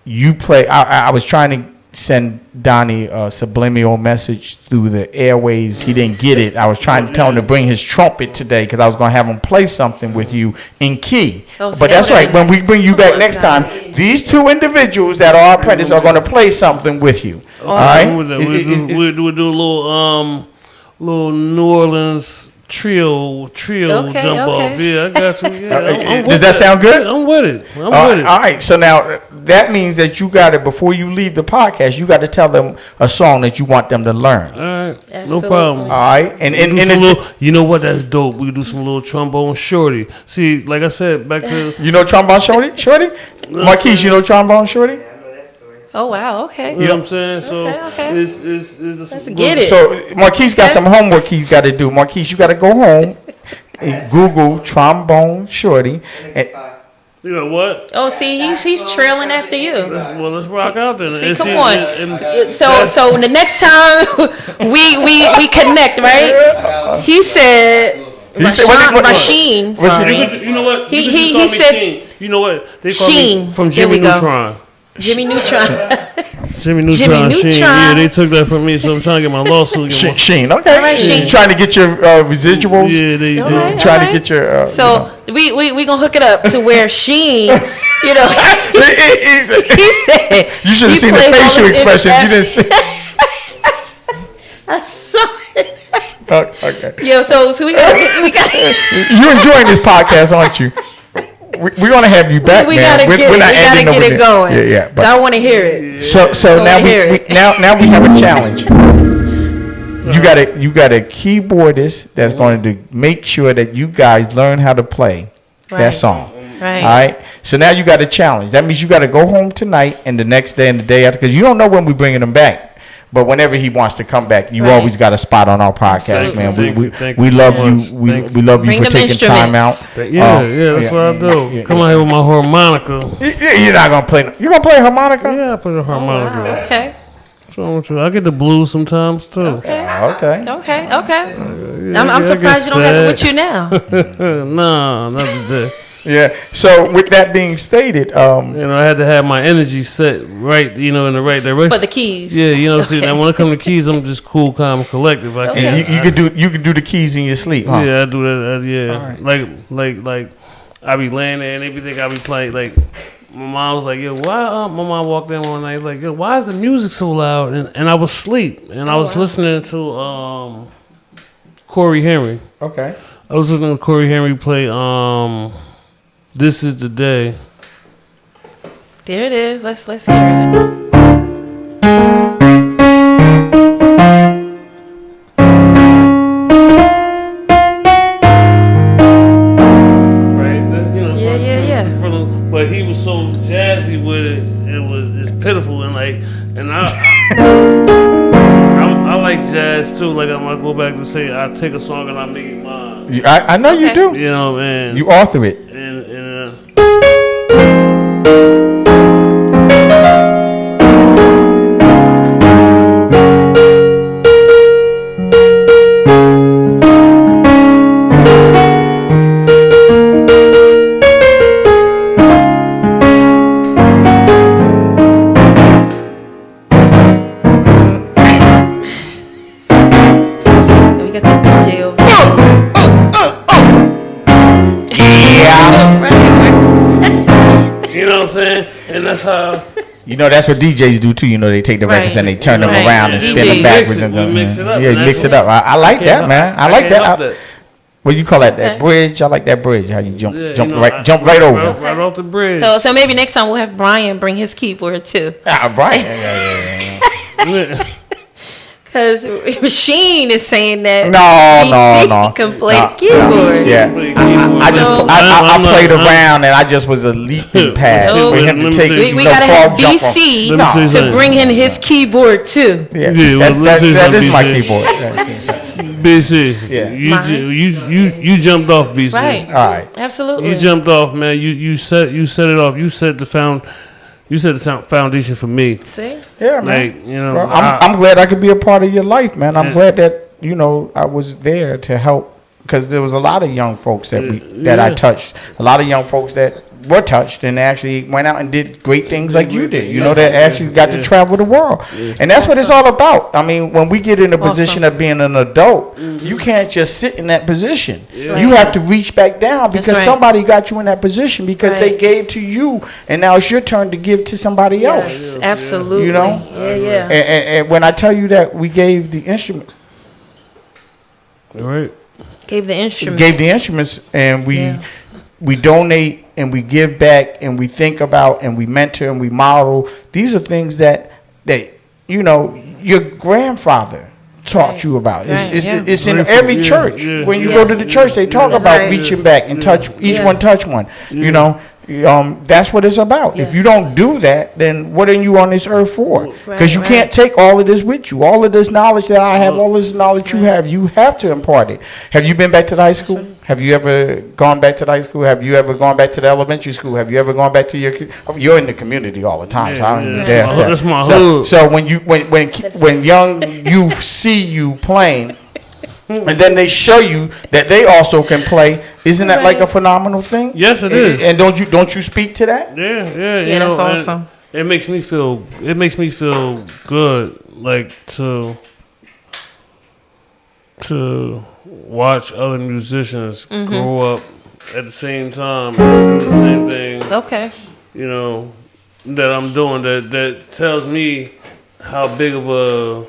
[SPEAKER 2] you play. I was trying to send Donnie a subliminal message through the airways. He didn't get it. I was trying to tell him to bring his trumpet today because I was going to have him play something with you in key.
[SPEAKER 1] Oh, see,
[SPEAKER 2] But that's
[SPEAKER 1] that
[SPEAKER 2] right.
[SPEAKER 1] would've
[SPEAKER 2] When we bring you back next time, these two individuals that are apprentices are going to play something with you. All right?
[SPEAKER 3] We'll do a little New Orleans trio
[SPEAKER 1] Okay,
[SPEAKER 3] jump
[SPEAKER 1] okay.
[SPEAKER 3] off. Yeah, I got you. Yeah, I'm
[SPEAKER 2] Does that sound good?
[SPEAKER 3] I'm with it. I'm
[SPEAKER 2] All
[SPEAKER 3] with it.
[SPEAKER 2] right. So now that means that you got to, before you leave the podcast, you got to tell them a song that you want them to learn.
[SPEAKER 3] All right,
[SPEAKER 1] Absolutely.
[SPEAKER 3] no problem.
[SPEAKER 2] All right. And
[SPEAKER 3] We do some little, you know what? That's dope. We do some little trombone shorty. See, like I said, back to
[SPEAKER 2] you know trombone shorty? Marquise, you know trombone shorty?
[SPEAKER 1] Oh, wow, okay.
[SPEAKER 3] you know what I'm saying. So
[SPEAKER 1] Okay.
[SPEAKER 3] it's
[SPEAKER 1] Let's get it.
[SPEAKER 2] So Marquise got some homework he's got to do. Marquise, you got to go home and Google trombone shorty. And,
[SPEAKER 3] You know what?
[SPEAKER 1] Oh, see, he's trailing after you.
[SPEAKER 3] Let's rock out then.
[SPEAKER 1] See,
[SPEAKER 3] And
[SPEAKER 1] come
[SPEAKER 3] see,
[SPEAKER 1] on.
[SPEAKER 3] and
[SPEAKER 1] So the next time we connect, right? He said, Rasheen.
[SPEAKER 2] Rasheen.
[SPEAKER 3] you know what?
[SPEAKER 1] He
[SPEAKER 3] You just call me
[SPEAKER 1] said-
[SPEAKER 3] Sheen. You know what? They call me
[SPEAKER 1] Sheen.
[SPEAKER 3] from
[SPEAKER 1] There
[SPEAKER 3] Jimmy
[SPEAKER 1] we go.
[SPEAKER 3] Neutron.
[SPEAKER 1] Jimmy Neutron.
[SPEAKER 3] Jimmy Neutron. Sheen.
[SPEAKER 1] Neutron.
[SPEAKER 3] Yeah, they took that from me, so I'm trying to get my lawsuit.
[SPEAKER 2] Sheen, okay.
[SPEAKER 1] All right, Sheen.
[SPEAKER 2] Trying to get your residuals.
[SPEAKER 3] Yeah, they
[SPEAKER 1] All
[SPEAKER 3] did.
[SPEAKER 1] right.
[SPEAKER 2] Trying to get your.
[SPEAKER 1] So we gonna hook it up to where Sheen, you know, he said
[SPEAKER 2] You should have
[SPEAKER 1] he
[SPEAKER 2] seen the
[SPEAKER 1] plays all
[SPEAKER 2] facial
[SPEAKER 1] his
[SPEAKER 2] expression. You didn't
[SPEAKER 1] instruments.
[SPEAKER 2] see.
[SPEAKER 1] I saw it.
[SPEAKER 2] Okay.
[SPEAKER 1] Yo, so we got
[SPEAKER 2] You're enjoying this podcast, aren't you? We're gonna have you back,
[SPEAKER 1] we
[SPEAKER 2] man.
[SPEAKER 1] gotta
[SPEAKER 2] We're
[SPEAKER 1] get it. We
[SPEAKER 2] not
[SPEAKER 1] gotta
[SPEAKER 2] ending
[SPEAKER 1] get
[SPEAKER 2] over
[SPEAKER 1] it
[SPEAKER 2] there.
[SPEAKER 1] going.
[SPEAKER 2] Yeah.
[SPEAKER 1] So
[SPEAKER 2] But
[SPEAKER 1] I want to hear it.
[SPEAKER 2] so now
[SPEAKER 1] hear
[SPEAKER 2] we
[SPEAKER 1] it.
[SPEAKER 2] now we have a challenge. You got a keyboardist that's going to make sure that you guys learn how to play that
[SPEAKER 1] Right.
[SPEAKER 2] song.
[SPEAKER 1] Right.
[SPEAKER 2] All right. So now you got a challenge. That means you got to go home tonight and the next day and the day after, because you don't know when we're bringing him back. But whenever he wants to come back, you
[SPEAKER 1] Right.
[SPEAKER 2] always got a spot on our podcast,
[SPEAKER 3] Thank
[SPEAKER 2] man.
[SPEAKER 3] you, thank
[SPEAKER 2] We
[SPEAKER 3] you
[SPEAKER 2] love
[SPEAKER 3] so
[SPEAKER 2] you.
[SPEAKER 3] much. Thank
[SPEAKER 2] We love you
[SPEAKER 1] Bring
[SPEAKER 2] for
[SPEAKER 1] them
[SPEAKER 2] taking time out.
[SPEAKER 1] instruments.
[SPEAKER 3] Yeah, that's what I do.
[SPEAKER 2] yeah.
[SPEAKER 3] Come out here with my harmonica.
[SPEAKER 2] You're not gonna play. You're gonna play harmonica.
[SPEAKER 3] Yeah, I play the harmonica.
[SPEAKER 1] Wow, okay.
[SPEAKER 3] What's wrong with you? I get the blues sometimes too.
[SPEAKER 1] Okay.
[SPEAKER 2] Okay.
[SPEAKER 1] Okay. Okay.
[SPEAKER 3] Yeah,
[SPEAKER 1] I'm
[SPEAKER 3] I
[SPEAKER 1] surprised
[SPEAKER 3] get
[SPEAKER 1] you don't have it
[SPEAKER 3] sad.
[SPEAKER 1] with you now.
[SPEAKER 3] Nah, not today.
[SPEAKER 2] Yeah. So with that being stated,
[SPEAKER 3] You know, I had to have my energy set right, you know, in the right direction.
[SPEAKER 1] For the keys.
[SPEAKER 3] Yeah, you know, see,
[SPEAKER 1] Okay.
[SPEAKER 3] now when it comes to keys, I'm just cool, calm, and collective. I
[SPEAKER 1] Okay.
[SPEAKER 3] can't.
[SPEAKER 2] and you can do the keys in your sleep, huh?
[SPEAKER 3] Yeah, I do that. Yeah,
[SPEAKER 2] Alright.
[SPEAKER 3] like I be laying there and they be think I be playing. Like my mom was like, "Yo, why?" My mom walked in one night like, "Yo, why is the music so loud?" And I was asleep and I was listening to Corey Henry.
[SPEAKER 2] Okay.
[SPEAKER 3] I was listening to Corey Henry play "This Is the Day."
[SPEAKER 1] There it is. Let's hear it.
[SPEAKER 3] Right, that's
[SPEAKER 1] Yeah.
[SPEAKER 3] But he was so jazzy with it. It's pitiful and I like jazz too. Like I'm gonna go back to say I take a song and I make it mine.
[SPEAKER 2] I know you
[SPEAKER 1] Okay.
[SPEAKER 2] do.
[SPEAKER 3] You know, man.
[SPEAKER 2] You author it.
[SPEAKER 1] We got the DJ over there.
[SPEAKER 2] Yeah.
[SPEAKER 1] Right.
[SPEAKER 3] You know what I'm saying? And that's how
[SPEAKER 2] You know that's what DJs do too. You know they take the records
[SPEAKER 1] Right.
[SPEAKER 2] and they turn them
[SPEAKER 1] Right.
[SPEAKER 2] around and spin them
[SPEAKER 1] DJs.
[SPEAKER 2] backwards
[SPEAKER 3] We
[SPEAKER 2] and
[SPEAKER 3] mix it up,
[SPEAKER 2] yeah,
[SPEAKER 3] and that's
[SPEAKER 2] mix it
[SPEAKER 3] what-
[SPEAKER 2] up. I like that, man. I like
[SPEAKER 3] can't help
[SPEAKER 2] that. What you call that? That
[SPEAKER 1] Okay.
[SPEAKER 2] bridge? I like that bridge. How you jump,
[SPEAKER 3] Yeah,
[SPEAKER 2] jump
[SPEAKER 3] you know,
[SPEAKER 2] right, jump right over.
[SPEAKER 3] right off the bridge.
[SPEAKER 1] So maybe next time we'll have Brian bring his keyboard too.
[SPEAKER 2] Right. Yeah.
[SPEAKER 3] Yeah.
[SPEAKER 1] Because Machine is saying that
[SPEAKER 2] No.
[SPEAKER 1] BC can play
[SPEAKER 2] No,
[SPEAKER 1] the keyboard.
[SPEAKER 2] Yeah. I
[SPEAKER 3] I'm not-
[SPEAKER 2] played
[SPEAKER 3] I'm-
[SPEAKER 2] around and I just was a leaping pad
[SPEAKER 1] No.
[SPEAKER 2] for him to
[SPEAKER 3] Let me
[SPEAKER 2] take.
[SPEAKER 3] tell you-
[SPEAKER 1] We
[SPEAKER 2] the
[SPEAKER 1] gotta have
[SPEAKER 2] frog jump off.
[SPEAKER 1] BC
[SPEAKER 3] Let me tell you
[SPEAKER 1] to
[SPEAKER 3] something.
[SPEAKER 1] bring in his keyboard too.
[SPEAKER 2] Yeah,
[SPEAKER 3] Yeah, well, let me tell you
[SPEAKER 2] that is
[SPEAKER 3] something,
[SPEAKER 2] my
[SPEAKER 3] BC.
[SPEAKER 2] keyboard.
[SPEAKER 3] BC.
[SPEAKER 2] Yeah.
[SPEAKER 3] You jumped off, BC.
[SPEAKER 1] Right.
[SPEAKER 2] All right.
[SPEAKER 1] Absolutely.
[SPEAKER 3] You jumped off, man. You set it off. You set the foundation for me.
[SPEAKER 1] See?
[SPEAKER 2] Yeah, man.
[SPEAKER 3] Like, you know,
[SPEAKER 2] Well, I'm glad I could be a part of your life, man. I'm glad that I was there to help because there was a lot of young folks that I touched, a lot of young folks that were touched and actually went out and did great things like you did. You know, that actually got to travel the world, and that's what it's all about. I mean, when we get in a position of being an adult, you can't just sit in that position. You have to reach back down because somebody got you in that position because they gave to you, and now it's your turn to give to somebody else.
[SPEAKER 1] Yes, absolutely.
[SPEAKER 2] You know, and when I tell you that we gave the instrument.
[SPEAKER 3] Right.
[SPEAKER 1] Gave the
[SPEAKER 2] instruments, and we donate and we give back and we think about and we mentor and we model. These are things that you know your grandfather taught you about. It's in every church. When you go to the church, they talk about reaching back and touch each one, touch one. You know. That's what it's about. If you don't do that, then what are you on this earth for? Because you can't take all of this with you. All of this knowledge that I have, all this knowledge you have to impart it. Have you been back to the high school? Have you ever gone back to the high school? Have you ever gone back to the elementary school? Have you ever gone back to you're in the community all the time, so I don't even dare say
[SPEAKER 3] that's my hood.
[SPEAKER 2] So when young youth see you playing, and then they show you that they also can play. Isn't that like a phenomenal thing?
[SPEAKER 3] Yes, it is.
[SPEAKER 2] And don't you speak to that?
[SPEAKER 3] Yeah.
[SPEAKER 1] Yeah, that's awesome.
[SPEAKER 3] It makes me feel good, like to watch other musicians grow up at the same time and do the same thing.
[SPEAKER 1] Okay.
[SPEAKER 3] You know, that I'm doing. That tells me how big of a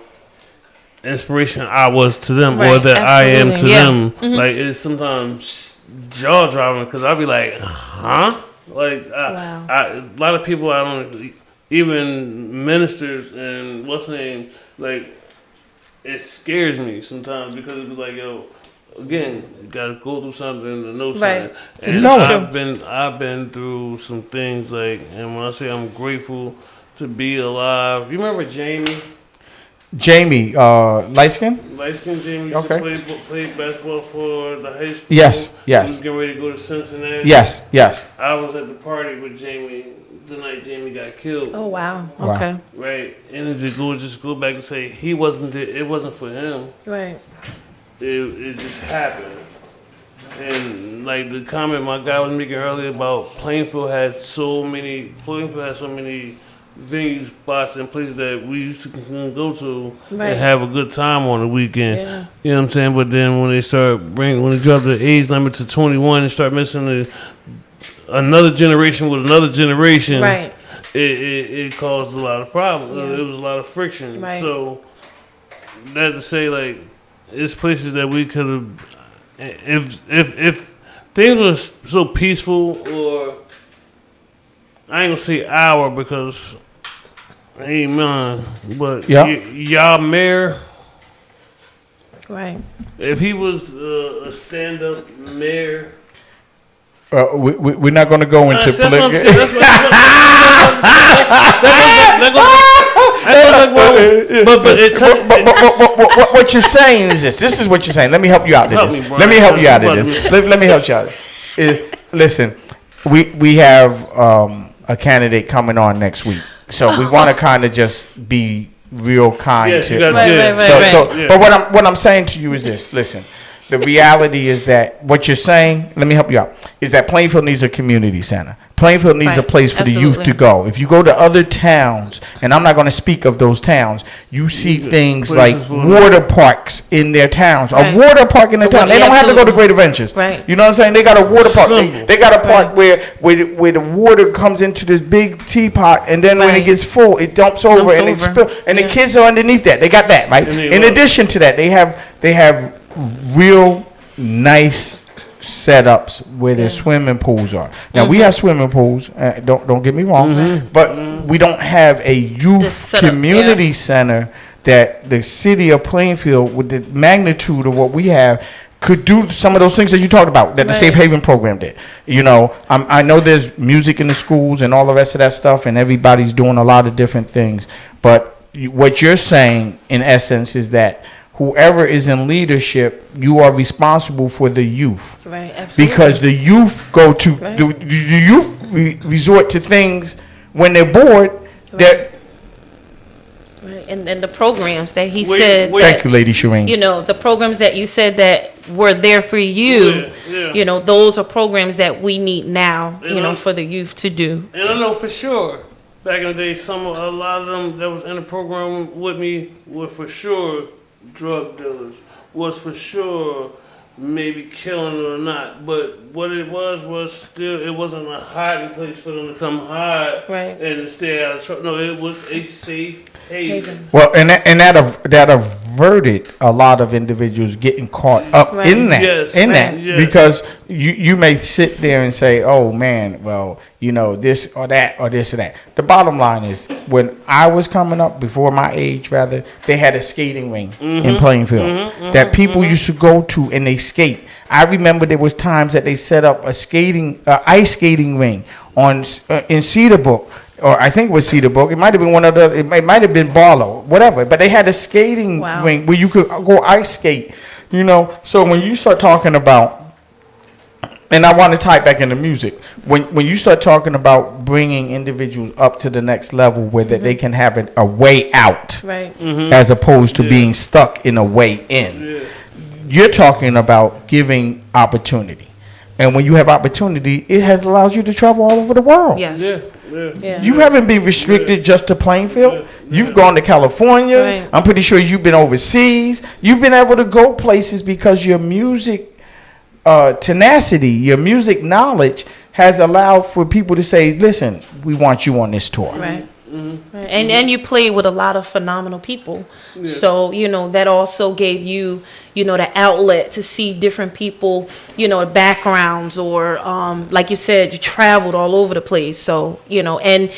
[SPEAKER 3] inspiration I was to them, or that I am to them. Like, it's sometimes jaw dropping because I'll be like, huh? Like, a lot of people I don't, even ministers and what's the name, like, it scares me sometimes because it was like, yo, again, you gotta go through something to know something. And I've been through some things, like, and when I say I'm grateful to be alive, you remember Jamie?
[SPEAKER 2] Light skin?
[SPEAKER 3] Light skin Jamie used to play basketball for the high school.
[SPEAKER 2] Yes.
[SPEAKER 3] He was getting ready to go to Cincinnati.
[SPEAKER 2] Yes.
[SPEAKER 3] I was at the party with Jamie the night Jamie got killed.
[SPEAKER 1] Oh wow. Okay.
[SPEAKER 3] Right. And just go back and say he wasn't there, it wasn't for him.
[SPEAKER 1] Right.
[SPEAKER 3] It just happened. And like the comment my guy was making earlier about Plainfield had so many venues, spots, and places that we used to go to and have a good time on the weekend. Yeah. You know what I'm saying? But then when they drop the age limit to 21 and start messing another generation with another generation, it caused a lot of problems. Yeah. It was a lot of friction. Right. So that to say, like, it's places that we could have, if things were so peaceful, or I ain't gonna say our because I ain't mine, but y'all mayor,
[SPEAKER 1] right?
[SPEAKER 3] If he was a stand-up mayor,
[SPEAKER 2] we're not gonna go into politics. But what you're saying is this. This is what you're saying. Let me help you out with this. Let me help you out with this. Let me help you out. Listen, we have a candidate coming on next week, so we want to kind of just be real kind to. But what I'm saying to you is this. Listen. The reality is that what you're saying, let me help you out, is that Plainfield needs a community center. Plainfield needs a place for the youth to go. If you go to other towns, and I'm not going to speak of those towns, you see things like water parks in their towns. A water park in their town. They don't have to go to Great Adventures. Right. You know what I'm saying? They got a water park. They got a park where the water comes into this big teapot, and then when it gets full, it dumps over and it spills. And the kids are underneath that. They got that, right? In addition to that, they have real nice setups where their swimming pools are. Now we have swimming pools. Don't get me wrong, but we don't have a youth community center that the city of Plainfield, with the magnitude of what we have, could do some of those things that you talked about that the Safe Haven program did. You know, I know there's music in the schools and all the rest of that stuff, and everybody's doing a lot of different things. But what you're saying, in essence, is that whoever is in leadership, you are responsible for the youth. Right, absolutely. Because the youth go to the youth resort to things when they're bored that
[SPEAKER 1] Right. And the programs that he
[SPEAKER 3] Wait,
[SPEAKER 1] said.
[SPEAKER 3] wait.
[SPEAKER 2] Thank you, Lady Shireen.
[SPEAKER 1] You know, the programs that you said that were there for you,
[SPEAKER 3] Yeah.
[SPEAKER 1] you know, those are programs that we need now,
[SPEAKER 3] And
[SPEAKER 1] you know,
[SPEAKER 3] I'm-
[SPEAKER 1] for the youth to do.
[SPEAKER 3] And I know for sure, back in the day, a lot of them that was in the program with me were for sure drug dealers, was for sure maybe killing it or not. But what it was still, it wasn't a hiding place for them to come hide
[SPEAKER 1] Right.
[SPEAKER 3] and stay out of trouble. No, it was a safe haven.
[SPEAKER 2] Well, and that averted a lot of individuals getting caught up
[SPEAKER 1] Right.
[SPEAKER 2] in that,
[SPEAKER 3] Yes. Yes.
[SPEAKER 2] because you may sit there and say, "Oh man, well, you know, this or that or this or that." The bottom line is, when I was coming up, before my age rather, they had a skating ring in Plainfield that people used to go to and they skate. I remember there was times that they set up a ice skating ring on in Cedarbrook. Or I think it was Cedarbrook. It might have been one of the. It might have been Barlow, whatever. But they had a skating
[SPEAKER 1] Wow.
[SPEAKER 2] ring where you could go ice skate. You know. So when you start talking about, and I want to tie it back into music. When you start talking about bringing individuals up to the next level, where that they can have a way out,
[SPEAKER 1] Right.
[SPEAKER 2] as opposed to being stuck in a way in.
[SPEAKER 3] Yeah.
[SPEAKER 2] You're talking about giving opportunity, and when you have opportunity, it has allowed you to travel all over the world.
[SPEAKER 1] Yes.
[SPEAKER 3] Yeah. Yeah.
[SPEAKER 1] Yeah.
[SPEAKER 2] You haven't been restricted just to Plainfield. You've gone to California.
[SPEAKER 1] Right.
[SPEAKER 2] I'm pretty sure you've been overseas. You've been able to go places because your music tenacity, your music knowledge has allowed for people to say, "Listen, we want you on this tour."
[SPEAKER 1] Right. Right. And you played with a lot of phenomenal people. So, you know, that also gave you, you know, the outlet to see different people, you know, backgrounds, or like you said, you traveled all over the place. So, you know, and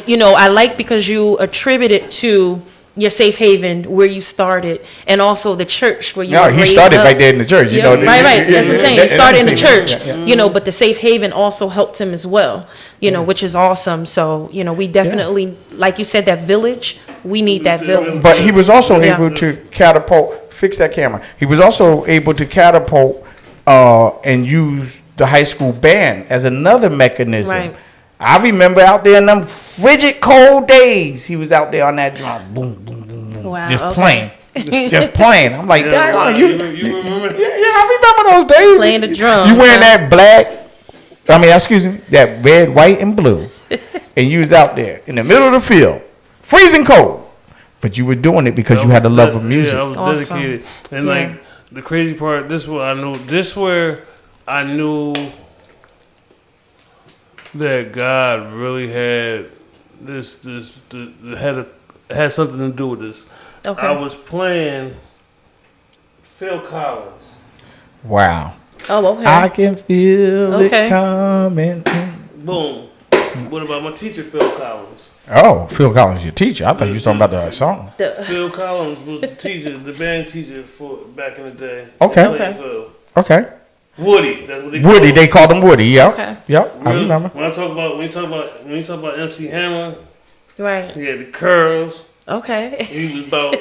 [SPEAKER 1] you know, I like because you attribute it to your safe haven where you started, and also the church where you
[SPEAKER 2] No,
[SPEAKER 1] were
[SPEAKER 2] he
[SPEAKER 1] raised
[SPEAKER 2] started
[SPEAKER 1] up.
[SPEAKER 2] right there in the church. You
[SPEAKER 1] Yeah,
[SPEAKER 2] know,
[SPEAKER 1] right. That's what I'm saying. He started in the church,
[SPEAKER 2] Yeah, yeah.
[SPEAKER 1] you know, but the safe haven also helped him as well, you know, which is awesome. So, you know, we definitely, like you said, that village, we need that village.
[SPEAKER 2] But he was also
[SPEAKER 1] Yeah.
[SPEAKER 2] able to catapult. Fix that camera. He was also able to catapult and use the high school band as another mechanism.
[SPEAKER 1] Right.
[SPEAKER 2] I remember out there in them frigid cold days, he was out there on that drum, boom, boom, boom, boom,
[SPEAKER 1] Wow,
[SPEAKER 2] just
[SPEAKER 1] okay.
[SPEAKER 2] playing, just playing. I'm like,
[SPEAKER 3] Yeah, wow.
[SPEAKER 2] "Dang, you
[SPEAKER 3] remember?
[SPEAKER 2] yeah, I remember those days.
[SPEAKER 1] Playing the drum,
[SPEAKER 2] You wearing
[SPEAKER 1] huh?
[SPEAKER 2] that black, excuse me, that red, white, and blue, and you was out there in the middle of the field, freezing cold, but you were doing it because you had a love of music.
[SPEAKER 3] Yeah, I was
[SPEAKER 1] Awesome.
[SPEAKER 3] dedicated. And
[SPEAKER 1] Yeah.
[SPEAKER 3] like the crazy part, this is what I knew. This where I knew that God really had had something to do with this.
[SPEAKER 1] Okay.
[SPEAKER 3] I was playing Phil Collins.
[SPEAKER 2] Wow.
[SPEAKER 1] Oh, okay.
[SPEAKER 2] I can feel
[SPEAKER 1] Okay.
[SPEAKER 2] it coming.
[SPEAKER 3] Boom. What about my teacher, Phil Collins?
[SPEAKER 2] Oh, Phil Collins, your teacher. I thought you was talking about the song.
[SPEAKER 3] Phil Collins was the teacher, the band teacher for back in the day.
[SPEAKER 2] Okay.
[SPEAKER 1] Okay.
[SPEAKER 3] Phil.
[SPEAKER 2] Okay.
[SPEAKER 3] Woody, that's what they
[SPEAKER 2] Woody,
[SPEAKER 3] call
[SPEAKER 2] they called him Woody. Yep.
[SPEAKER 1] Okay.
[SPEAKER 2] Yep. I
[SPEAKER 3] Really?
[SPEAKER 2] remember.
[SPEAKER 3] When you talk about MC Hammer,
[SPEAKER 1] Right.
[SPEAKER 3] he had the curls.
[SPEAKER 1] Okay.
[SPEAKER 3] He was about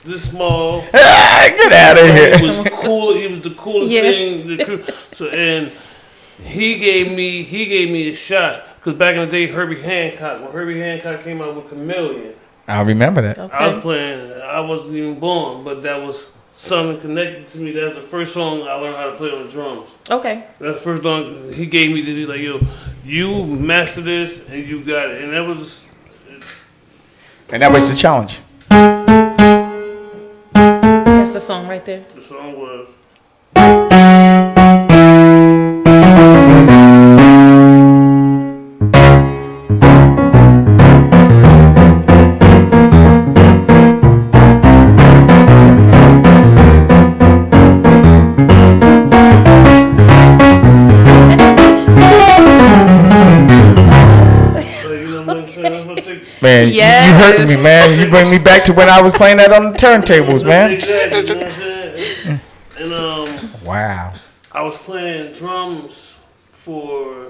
[SPEAKER 3] this small.
[SPEAKER 2] Ah, get out of
[SPEAKER 3] He
[SPEAKER 2] here.
[SPEAKER 3] was cool. He was the coolest
[SPEAKER 1] Yeah.
[SPEAKER 3] thing. So and he gave me a shot because back in the day, when Herbie Hancock came out with Chameleon,
[SPEAKER 2] I remember that.
[SPEAKER 3] I was
[SPEAKER 1] Okay.
[SPEAKER 3] playing. I wasn't even born, but that was something connected to me. That's the first song I learned how to play on the drums.
[SPEAKER 1] Okay.
[SPEAKER 3] That's the first song he gave me to be like, yo, you master this and you got it. And that was
[SPEAKER 2] And that was the challenge.
[SPEAKER 1] That's the song right there.
[SPEAKER 3] the song was.
[SPEAKER 2] Man, you hurt me, man. You bring me back to when I was playing that on the turntables, man.
[SPEAKER 3] Exactly, you know what I'm saying? And
[SPEAKER 2] Wow.
[SPEAKER 3] I was playing drums for